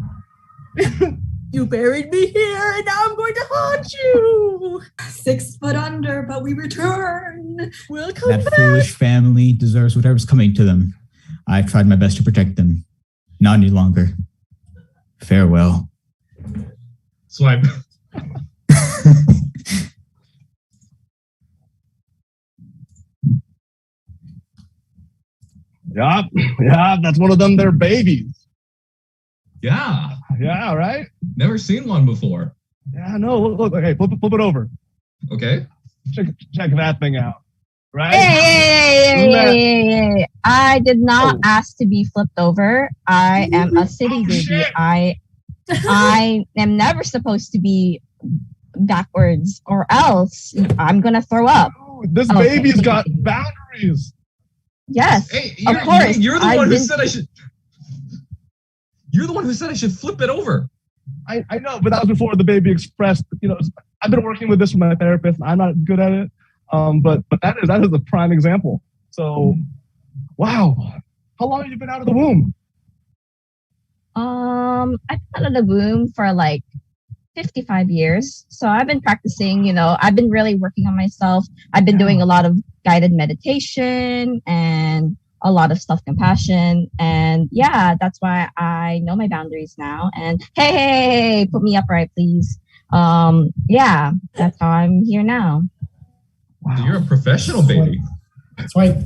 You buried me here, and now I'm going to haunt you. 6 foot under, but we return. We'll come That back. foolish family deserves whatever's coming to them. I tried my best to protect them. Not any longer. Farewell. Swipe. Yup, that's one of them. They're babies. Yeah. Yeah, right? Never seen one before. Yeah, no, look, okay, flip it over. Okay. Check that thing out. Right? Hey. I did not ask to be flipped over. I am a city baby. Shit. I am never supposed to be backwards, or else I'm gonna throw up. This Okay. baby's got boundaries. Yes, Hey, of course. You're the I've one who been- said I should. You're the one who said I should flip it over. I know, but that was before the baby expressed. I've been working with this with my therapist, and I'm not good at it. But that is a prime example. So, wow, how long have you been out of the womb? I've been out of the womb for like 55 years. So I've been practicing, I've been really working on myself. I've been doing a lot of guided meditation and a lot of self-compassion. And yeah, that's why I know my boundaries now. And hey, put me upright, please. Yeah, that's how I'm here now. Wow. You're a professional baby. Swipe.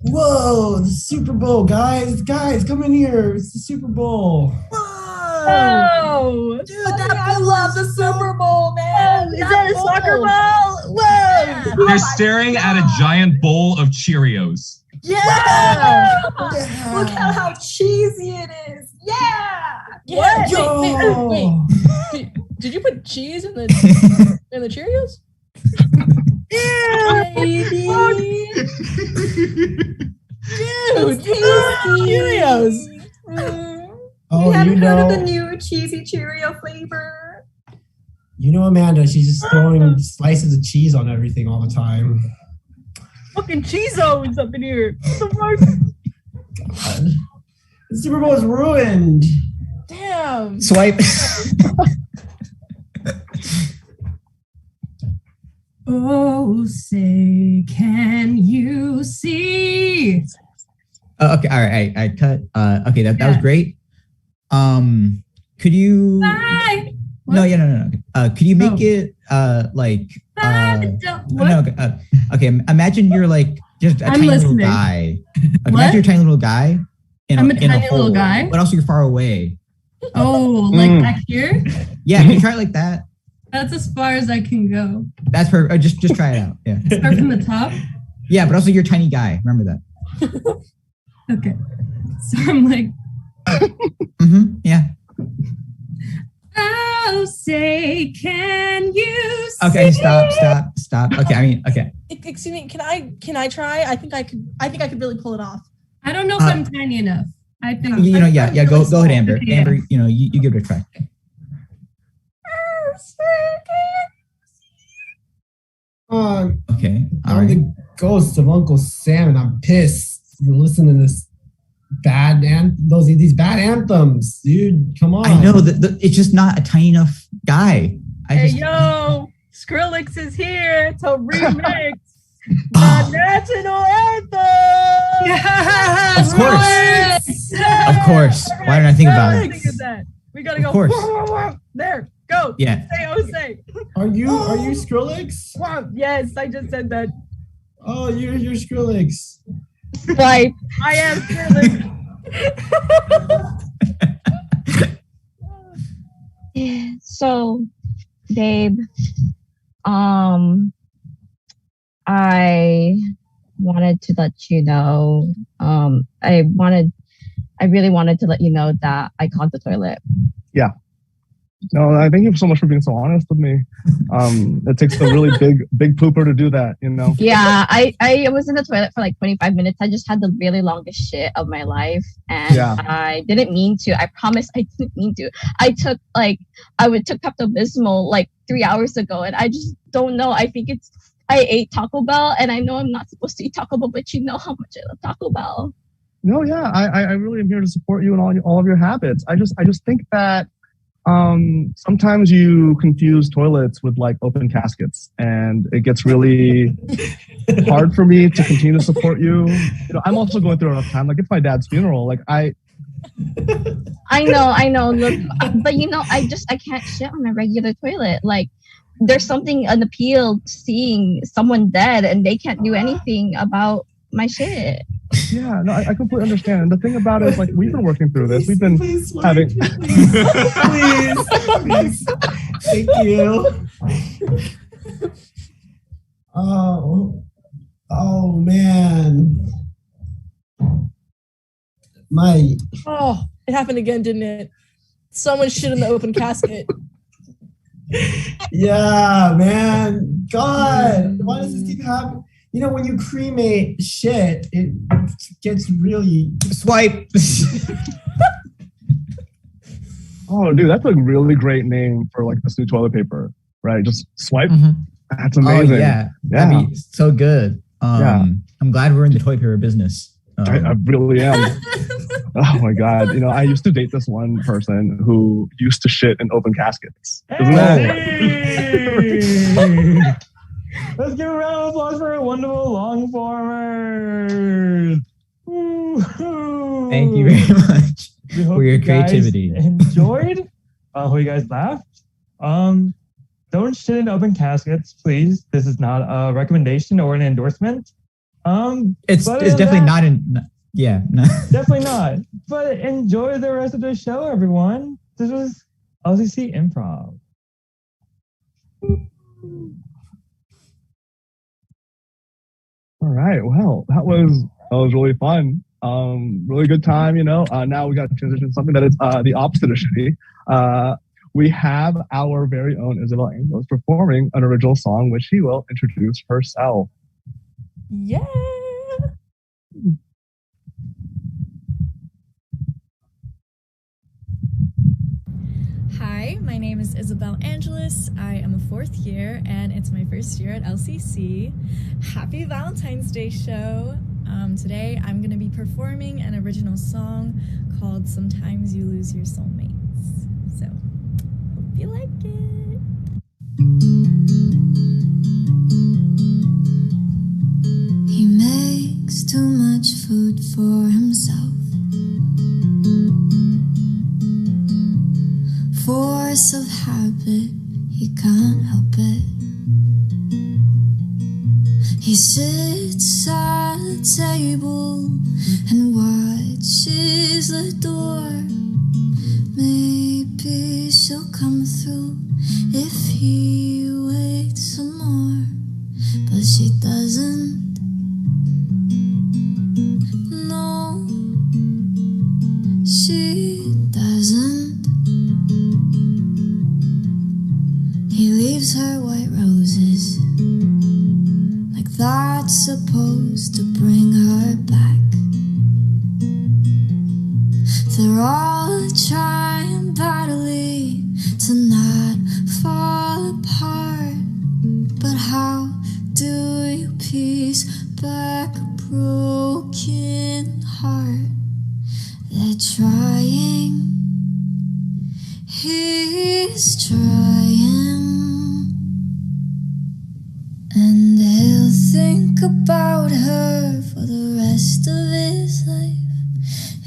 Whoa, the Super Bowl, guys, come in here. It's the Super Bowl. Oh, Dude, I love the Super Bowl, man. Is that a soccer ball? Whoa! They're staring at a giant bowl of Cheerios. Yeah! Look at how cheesy it is. Yeah. Yeah. Wait. Did you put cheese in the Cheerios? Yeah, baby. Dude, Cheerios. Oh, You haven't heard of the new cheesy Cheerio flavor? Amanda, she's just throwing slices of cheese on everything all the time. Fucking Cheezos up in here. What the fuck? God. The Super Bowl is ruined. Damn. Swipe. Oh, say, can you see? Okay, all right, I cut. Okay, that was great. Could you? Bye. No. Could you make it like? Okay. Imagine you're like just a tiny little guy. Like, imagine you're a tiny little guy in I'm a a tiny hole, little guy? but also you're far away. Oh, like back here? Yeah, can you try it like that? That's as far as I can go. That's perfect. Just try it out. Yeah. Start from the top. Yeah, but also you're a tiny guy. Remember that. Okay. So I'm like, yeah. oh, say, can you see? Okay, stop. Okay, okay. Excuse me, can I try? I think I could really pull it off. I don't know if I'm tiny enough. I think Yeah. Go ahead, Amber. Yeah. Amber, you give it a try. Okay. All I'm right. the ghost of Uncle Sam, and I'm pissed. You're listening to this these bad anthems, dude. Come on. I know that it's just not a tiny enough guy. Yo, Skrillex is here to remix the national anthem. Yes, Of course. Why didn't I think about it? Think of that. We gotta go. Of course. Whoa, whoa, whoa. There, go. Yeah. Say. Are you Skrillex? Wow. Yes, I just said that. Oh, you're Skrillex. Right. I am Skrillex. So, babe, I wanted to let you know, I really wanted to let you know that I clogged the toilet. Yeah. No, I thank you so much for being so honest with me. It takes a really big pooper to do that, you know? Yeah, I was in the toilet for like 25 minutes. I just had the really longest shit of my life. And Yeah. I didn't mean to. I promise I didn't mean to. I took Pepto-Bismol like 3 hours ago, and I just don't know. I think I ate Taco Bell, and I know I'm not supposed to eat Taco Bell, but you know how much I love Taco Bell. No, yeah, I really am here to support you in all of your habits. I just think that sometimes you confuse toilets with like open caskets, and it gets really hard for me to continue to support you. You know, I'm also going through a rough time. Like, it's my dad's funeral. Like, I know. Look, but you know, I can't shit on a regular toilet. Like, there's an appeal to seeing someone dead, and they can't do anything about my shit. Yeah, no, I completely understand. And the thing about it is, like, we've been working through this. We've been having. Please. Thank you. Oh man. Oh, it happened again, didn't it? Someone shit in the open casket. Yeah, man. God, why does this keep happening? You know, when you cremate shit, it gets really swipe. Oh, dude, that's a really great name for like this new toilet paper, right? Just swipe. That's Oh amazing. yeah, that'd be so good. Yeah. I'm glad we're in the toilet paper business. I really am. Oh my God. You know, I used to date this one person who used to shit in open caskets. Isn't that? Let's give a round of applause for our wonderful long formers. Thank you very much for your creativity. Enjoyed. Hope you guys laughed. Don't shit in open caskets, please. This is not a recommendation or an endorsement. It's definitely not in. Yeah, no. Definitely not. But enjoy the rest of the show, everyone. This was LCC Improv. All right. Well, that was really fun. Really good time, you know. Now we got to transition to something that is the opposite of shitty. We have our very own Isabel Angels performing an original song, which she will introduce herself. Yeah. Hi, my name is Isabel Angelis. I am a 4th year and it's my first year at LCC. Happy Valentine's Day show. Today I'm going to be performing an original song called Sometimes You Lose Your Soulmates. So, hope you like it. He makes too much food for himself. Force of habit, he can't help it. He sits at the table and watches the door. Maybe she'll come through if he waits some more. But she doesn't. No, she doesn't. He leaves her white roses, like that's supposed to bring her back. They're all trying badly to not fall apart. But how do you piece back a broken heart? They're trying, he's trying, and he'll think about her for the rest of his life.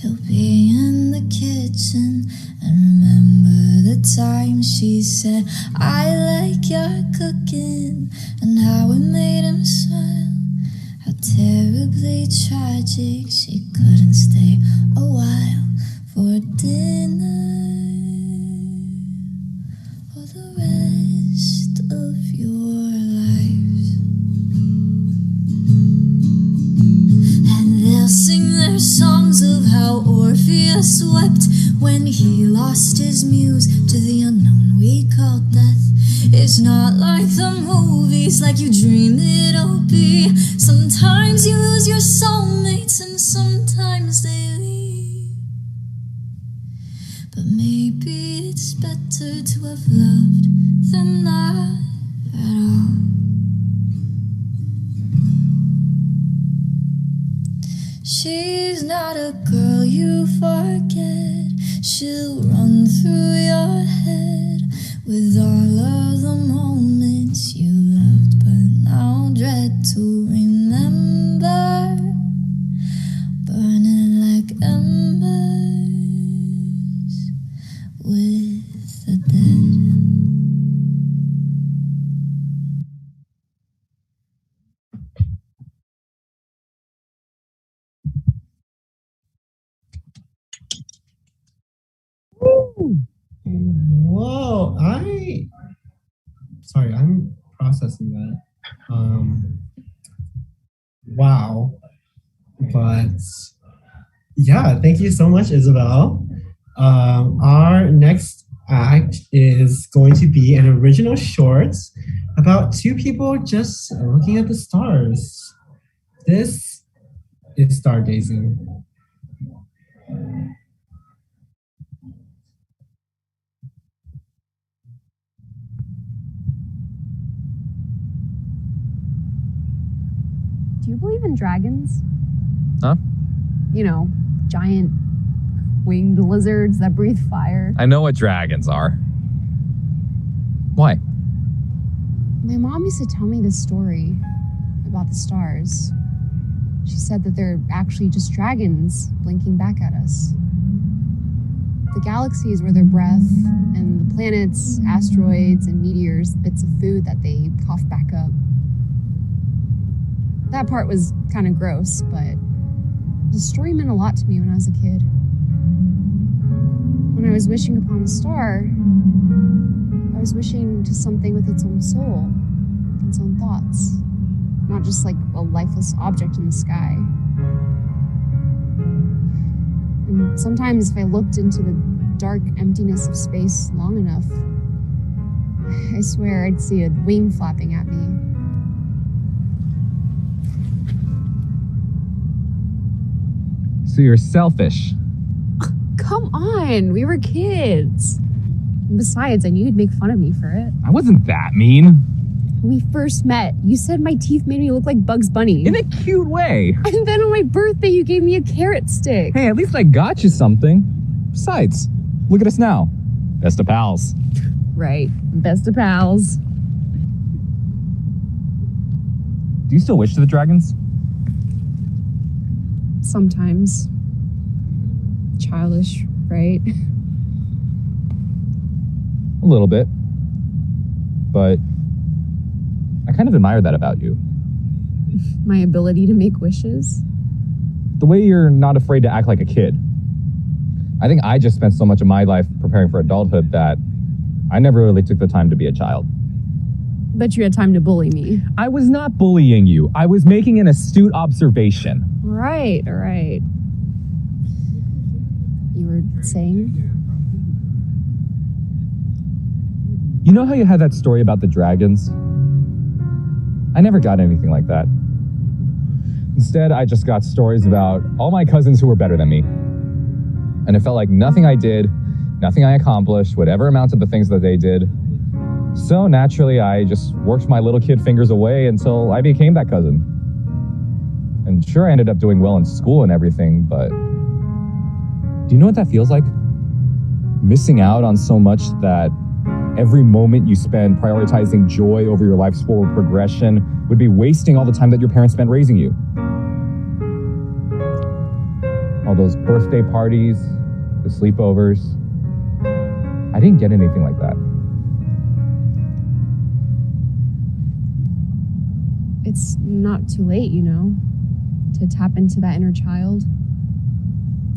He'll be in the kitchen and remember the time she said, I like your cooking, and how it made him smile. How terribly tragic she couldn't stay a while for dinner or the rest of your lives. And they'll sing their songs of how Orpheus wept when he lost his muse to the unknown we call death. It's not like the movies, like you dream it'll be. Sometimes you lose your soulmates and sometimes they leave. But maybe it's better to have loved than not at all. She's not a girl you forget. She'll run through your head with all of the moments you loved but now dread to remember, burning like embers with the dead. Whoa, sorry, I'm processing that. Wow. But yeah, thank you so much, Isabel. Our next act is going to be an original short about two people just looking at the stars. This is Stargazing. Do you believe in dragons? Huh? You know, giant winged lizards that breathe fire. I know what dragons are. Why? My mom used to tell me this story about the stars. She said that they're actually just dragons blinking back at us. The galaxies were their breath, and the planets, asteroids, and meteors, bits of food that they cough back up. That part was kind of gross, but the story meant a lot to me when I was a kid. When I was wishing upon a star, I was wishing to something with its own soul, its own thoughts, not just like a lifeless object in the sky. And sometimes if I looked into the dark emptiness of space long enough, I swear I'd see a wing flapping at me. So you're selfish. Come on, we were kids. And besides, I knew you'd make fun of me for it. I wasn't that mean. When we first met, you said my teeth made me look like Bugs Bunny. In a cute way. And then on my birthday, you gave me a carrot stick. Hey, at least I got you something. Besides, look at us now. Best of pals. Right, best of pals. Do you still wish to the dragons? Sometimes. Childish, right? A little bit. But I kind of admire that about you. My ability to make wishes. The way you're not afraid to act like a kid. I think I just spent so much of my life preparing for adulthood that I never really took the time to be a child. Bet you had time to bully me. I was not bullying you. I was making an astute observation. Right, right. You were saying? You know how you had that story about the dragons? I never got anything like that. Instead, I just got stories about all my cousins who were better than me. And it felt like nothing I did, nothing I accomplished, would ever amount to the things that they did. So naturally, I just worked my little kid fingers away until I became that cousin. And sure, I ended up doing well in school and everything, but do you know what that feels like? Missing out on so much that every moment you spend prioritizing joy over your life's forward progression would be wasting all the time that your parents spent raising you. All those birthday parties, the sleepovers. I didn't get anything like that. It's not too late, you know, to tap into that inner child.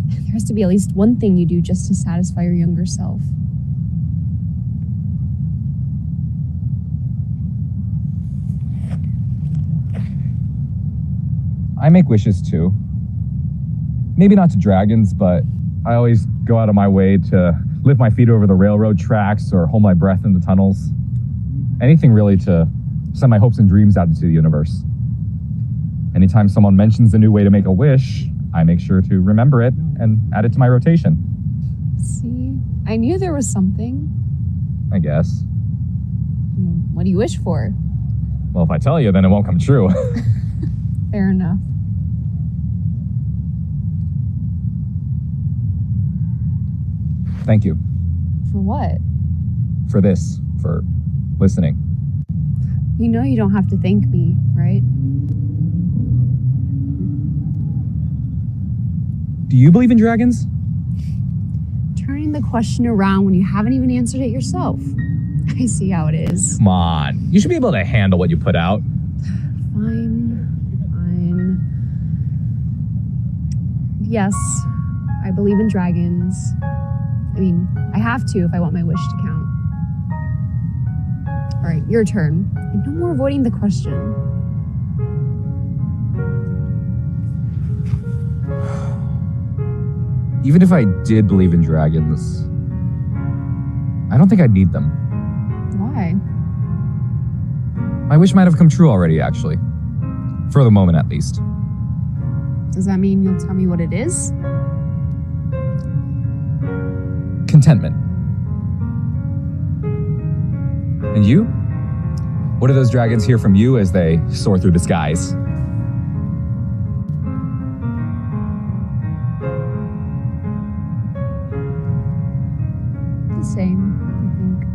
There has to be at least one thing you do just to satisfy your younger self. I make wishes too. Maybe not to dragons, but I always go out of my way to lift my feet over the railroad tracks or hold my breath in the tunnels. Anything really to send my hopes and dreams out into the universe. Anytime someone mentions a new way to make a wish, I make sure to remember it and add it to my rotation. See, I knew there was something. I guess. What do you wish for? Well, if I tell you, then it won't come true. Fair enough. Thank you For what? for this, for listening. You know you don't have to thank me, right? Do you believe in dragons? Turning the question around when you haven't even answered it yourself. I see how it is. Come on. You should be able to handle what you put out. Fine. Yes, I believe in dragons. I mean, I have to if I want my wish to count. All right, your turn. And no more avoiding the question. Even if I did believe in dragons, I don't think I'd need them. Why? My wish might have come true already, actually. For the moment, at least. Does that mean you'll tell me what it is? Contentment. And you? What do those dragons hear from you as they soar through the skies? The same, I think.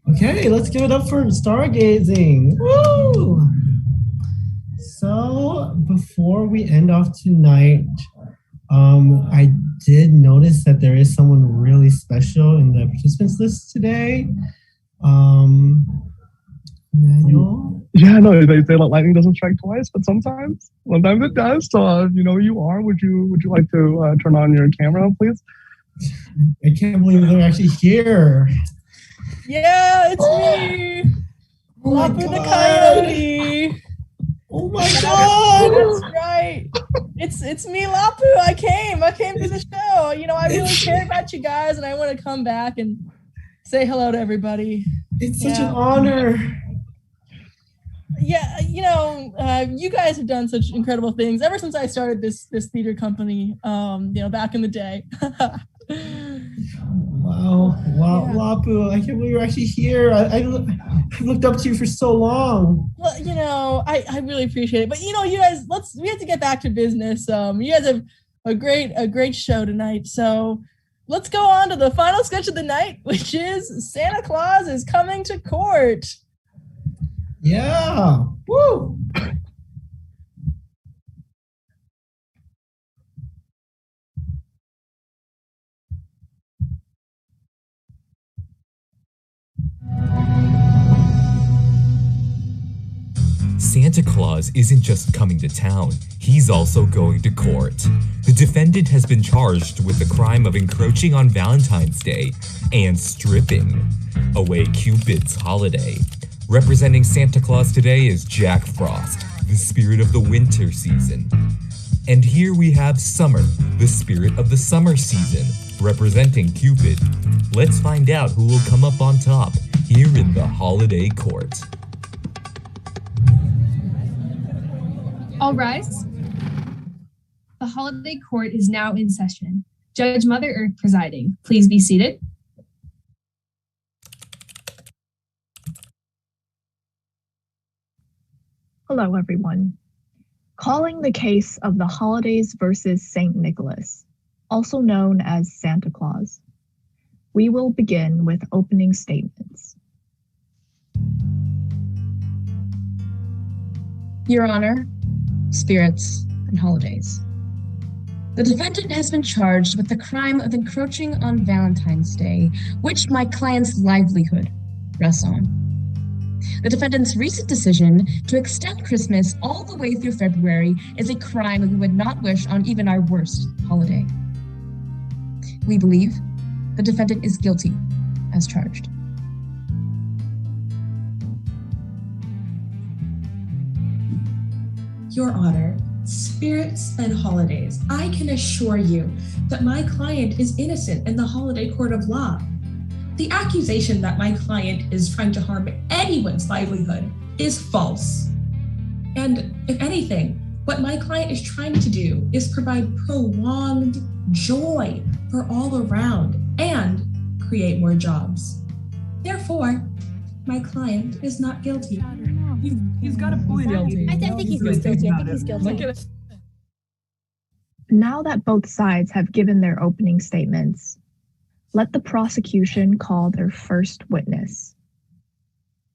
Okay, let's give it up for Stargazing. Woo! So before we end off tonight, I did notice that there is someone really special in the participants list today. Manuel? Yeah, no, they say that lightning doesn't strike twice, but sometimes it does. So, you know who you are. Would you like to turn on your camera, please? I can't believe they're actually here. Yeah, it's me. Oh my Latte the God. Coyote. Oh my God. That's right. It's me, Lapu. I came to the show. You know, I really care about you guys, and I want to come back and say hello to everybody. It's such an honor. Yeah, you know, you guys have done such incredible things ever since I started this theater company. You know, back in the day. Wow, yeah. Lapu, I can't believe you're actually here. I've looked up to you for so long. Well, you know, I really appreciate it. But you know, you guys, we have to get back to business. You guys have a great show tonight. So let's go on to the final sketch of the night, which is Santa Claus is coming to court. Yeah. Woo. Santa Claus isn't just coming to town, he's also going to court. The defendant has been charged with the crime of encroaching on Valentine's Day and stripping away Cupid's holiday. Representing Santa Claus today is Jack Frost, the spirit of the winter season. And here we have Summer, the spirit of the summer season, representing Cupid. Let's find out who will come up on top here in the holiday court. All rise. The holiday court is now in session. Judge Mother Earth presiding. Please be seated. Hello, everyone. Calling the case of the holidays versus St. Nicholas. also known as Santa Claus. We will begin with opening statements. Your Honor, spirits, and holidays. The defendant has been charged with the crime of encroaching on Valentine's Day, which my client's livelihood rests on. The defendant's recent decision to extend Christmas all the way through February is a crime we would not wish on even our worst holiday. We believe the defendant is guilty as charged. Your Honor, spirits and holidays, I can assure you that my client is innocent in the holiday court of law. The accusation that my client is trying to harm anyone's livelihood is false. And if anything, what my client is trying to do is provide prolonged joy for all around and create more jobs. Therefore, my client is not guilty. He's got a point. I think he's guilty. I think he's guilty. Now that both sides have given their opening statements, let the prosecution call their first witness.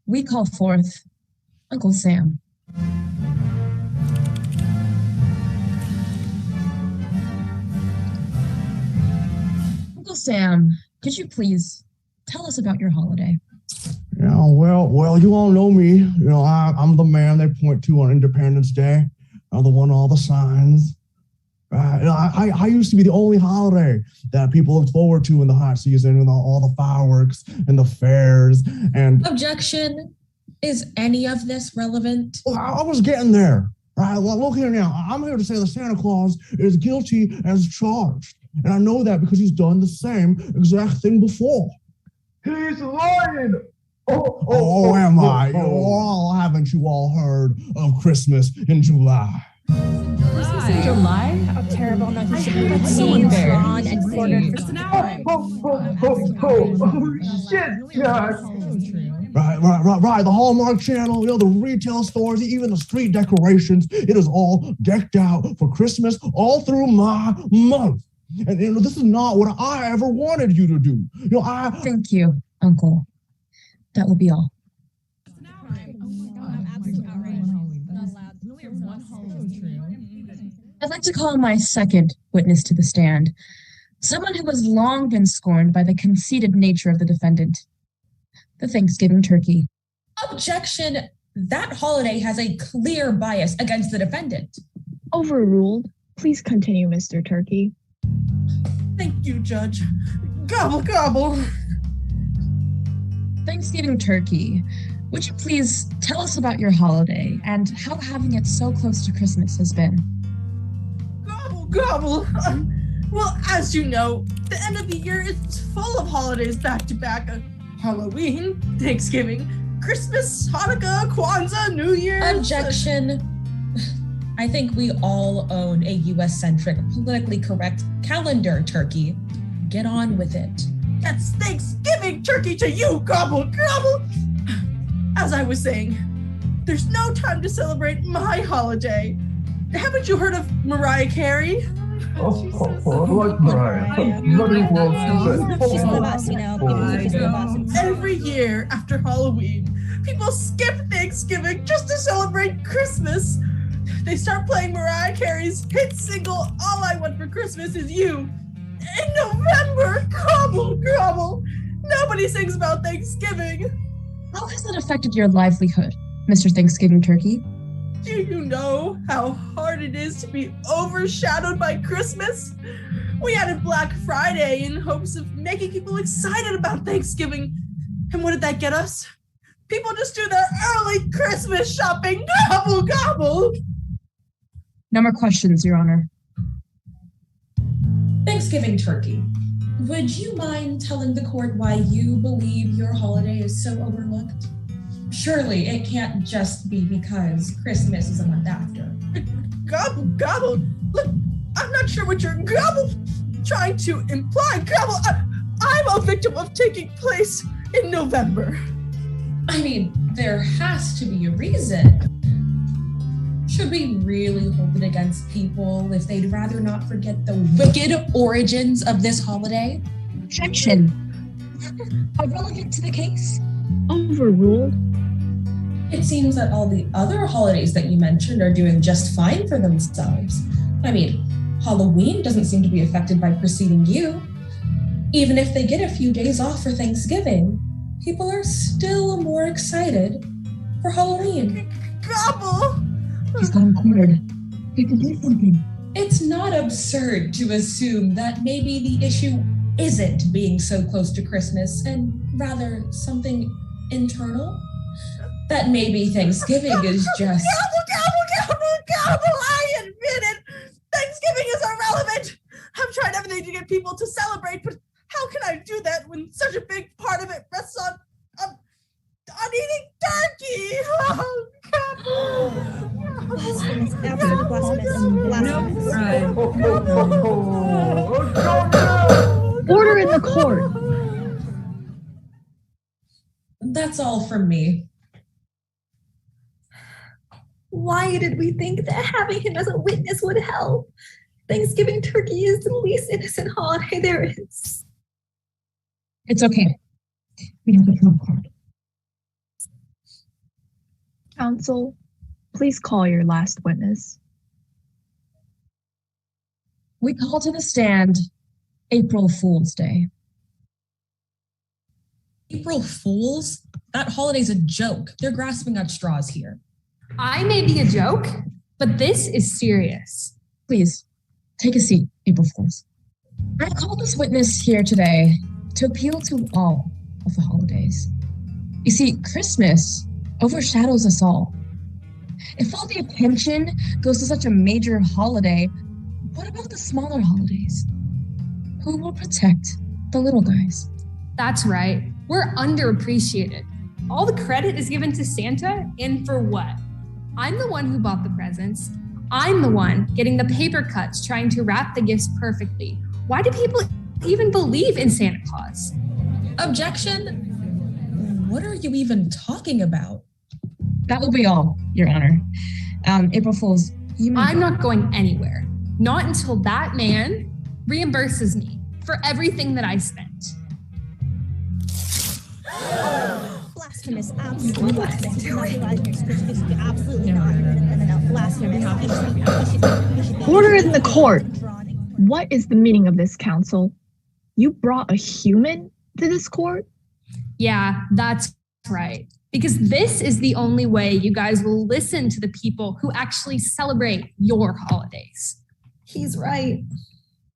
We call forth Uncle Sam. Uncle Sam, could you please tell us about your holiday? Yeah, well, you all know me. You know, I'm the man they point to on Independence Day. I'm the one with all the signs. I used to be the only holiday that people looked forward to in the hot season with all the fireworks and the fairs and... Objection. Is any of this relevant? Well, I was getting there. Right, well, look here now. I'm here to say that Santa Claus is guilty as charged. And I know that because he's done the same exact thing before. He's lying! Am I? Haven't you all heard of Christmas in July? July? How terrible. Not to see drawn and quartered for Right. The Hallmark Channel, you know, the retail stores, even the street decorations. It is all decked out for Christmas all through my month. And you know, this is not what I ever wanted you to do. You know, Thank you, Uncle. That will be all. I'd like to call my second witness to the stand, someone who has long been scorned by the conceited nature of the defendant, the Thanksgiving turkey. Objection. That holiday has a clear bias against the defendant. Overruled. Please continue, Mr. Turkey. Thank you, Judge. Gobble, gobble. Thanksgiving turkey, would you please tell us about your holiday and how having it so close to Christmas has been? Gobble. Well, as you know, the end of the year is full of holidays back to back. Halloween, Thanksgiving, Christmas, Hanukkah, Kwanzaa, New Year's. Objection. I think we all own a US-centric, politically correct calendar, Turkey. Get on with it. That's Thanksgiving turkey to you, gobble, gobble. As I was saying, there's no time to celebrate my holiday. Haven't you heard of Mariah Carey? I like Mariah. She's one of us, you know. She's one of us. Every year after Halloween, people skip Thanksgiving just to celebrate Christmas. They start playing Mariah Carey's hit single, All I Want for Christmas Is You. In November, gobble, gobble. Nobody sings about Thanksgiving. How has that affected your livelihood, Mr. Thanksgiving Turkey? Do you know how hard it is to be overshadowed by Christmas? We added Black Friday in hopes of making people excited about Thanksgiving. And what did that get us? People just do their early Christmas shopping. Gobble, gobble. No more questions, Your Honor. Thanksgiving turkey. Would you mind telling the court why you believe your holiday is so overlooked? Surely it can't just be because Christmas is a month after. Gobble, gobble. Look, I'm not sure what you're trying to imply. Gobble, I'm a victim of taking place in November. I mean, there has to be a reason. Should we really hold it against people if they'd rather not forget the wicked origins of this holiday? Objection. Irrelevant to the case. Overruled. It seems that all the other holidays that you mentioned are doing just fine for themselves. I mean, Halloween doesn't seem to be affected by preceding you. Even if they get a few days off for Thanksgiving, people are still more excited for Halloween. Gobble! He's gotten cornered. We can do something. It's not absurd to assume that maybe the issue isn't being so close to Christmas and rather something internal. That maybe Thanksgiving is just... Gobble! I admit it! Thanksgiving is irrelevant! I've tried everything to get people to celebrate, but how can I do that when such a big part of it rests on eating turkey? Oh, Gobble! Blasphemous, absolute blasphemous. Order in the court. That's all from me. Why did we think that having him as a witness would help? Thanksgiving turkey is the least innocent holiday there is. It's okay. We have the trump card. Counsel, please call your last witness. We call to the stand April Fool's Day. April Fools? That holiday's a joke. They're grasping at straws here. I may be a joke, but this is serious. Please, take a seat, April Fools. I call this witness here today to appeal to all of the holidays. You see, Christmas overshadows us all. If all the attention goes to such a major holiday, what about the smaller holidays? Who will protect the little guys? That's right. We're underappreciated. All the credit is given to Santa, and for what? I'm the one who bought the presents. I'm the one getting the paper cuts trying to wrap the gifts perfectly. Why do people even believe in Santa Claus? Objection? What are you even talking about? That will be all, Your Honor. April Fools, I'm not going anywhere. Not until that man reimburses me for everything that I spent. Blasphemous, absolutely blasphemous. Absolutely not. No, blasphemous. Order in the court. What is the meaning of this, counsel? You brought a human to this court? Yeah, that's right. Because this is the only way you guys will listen to the people who actually celebrate your holidays. He's right.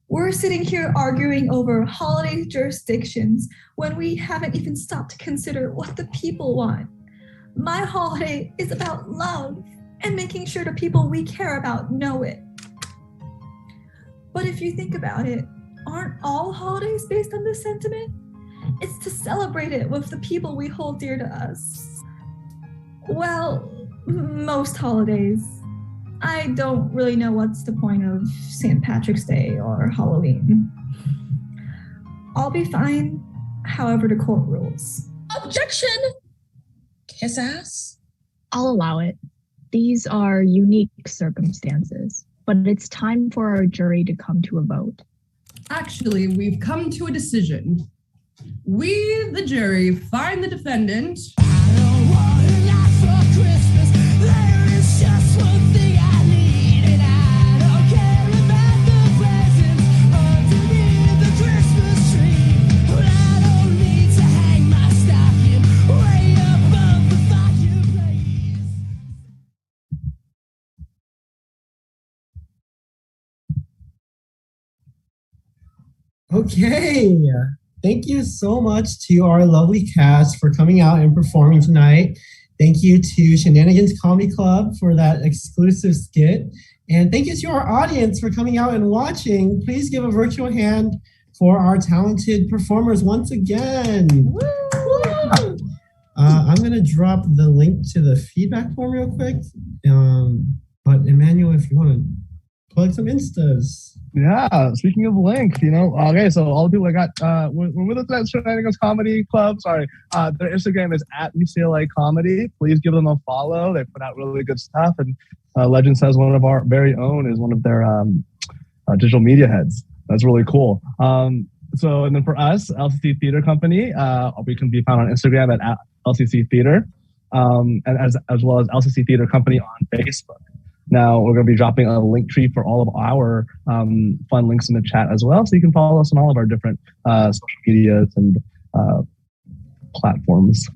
We're sitting here arguing over holiday jurisdictions when we haven't even stopped to consider what the people want. My holiday is about love and making sure the people we care about know it. But if you think about it, aren't all holidays based on this sentiment? It's to celebrate it with the people we hold dear to us. Well, most holidays. I don't really know what's the point of St. Patrick's Day or Halloween. I'll be fine, however the court rules. Objection! Kiss ass? I'll allow it. These are unique circumstances, but it's time for our jury to come to a vote. Actually, we've come to a decision. We, the jury, find the defendant. Okay. Thank you so much to our lovely cast for coming out and performing tonight. Thank you to Shenanigans Comedy Club for that exclusive skit. And thank you to our audience for coming out and watching. Please give a virtual hand for our talented performers once again. Woo! I'm going to drop the link to the feedback form real quick. But Emmanuel, if you want to Plug some Instas. Yeah, speaking of links, okay, so all the people that got, we're with us at Shenanigans Comedy Club, sorry, their Instagram is at UCLA Comedy. Please give them a follow. They put out really good stuff, and Legend says one of our very own is one of their digital media heads. That's really cool. So, and then for us, LCC Theater Company, we can be found on Instagram at LCC Theater, and as well as LCC Theater Company on Facebook. Now, we're going to be dropping a link tree for all of our fun links in the chat as well. So you can follow us on all of our different social medias and platforms.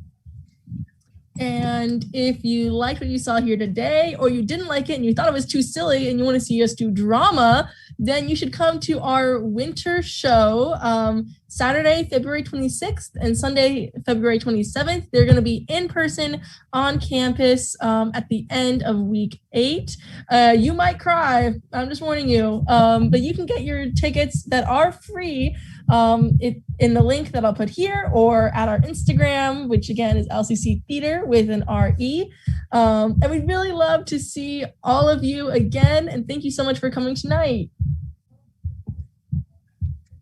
And if you liked what you saw here today, or you didn't like it and you thought it was too silly and you want to see us do drama, then you should come to our winter show Saturday, February 26th and Sunday, February 27th. They're going to be in person on campus at the end of week 8. You might cry. I'm just warning you. But you can get your tickets that are free in the link that I'll put here or at our Instagram, which again is LCC Theater with an RE. And we'd really love to see all of you again. And thank you so much for coming tonight.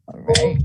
All right.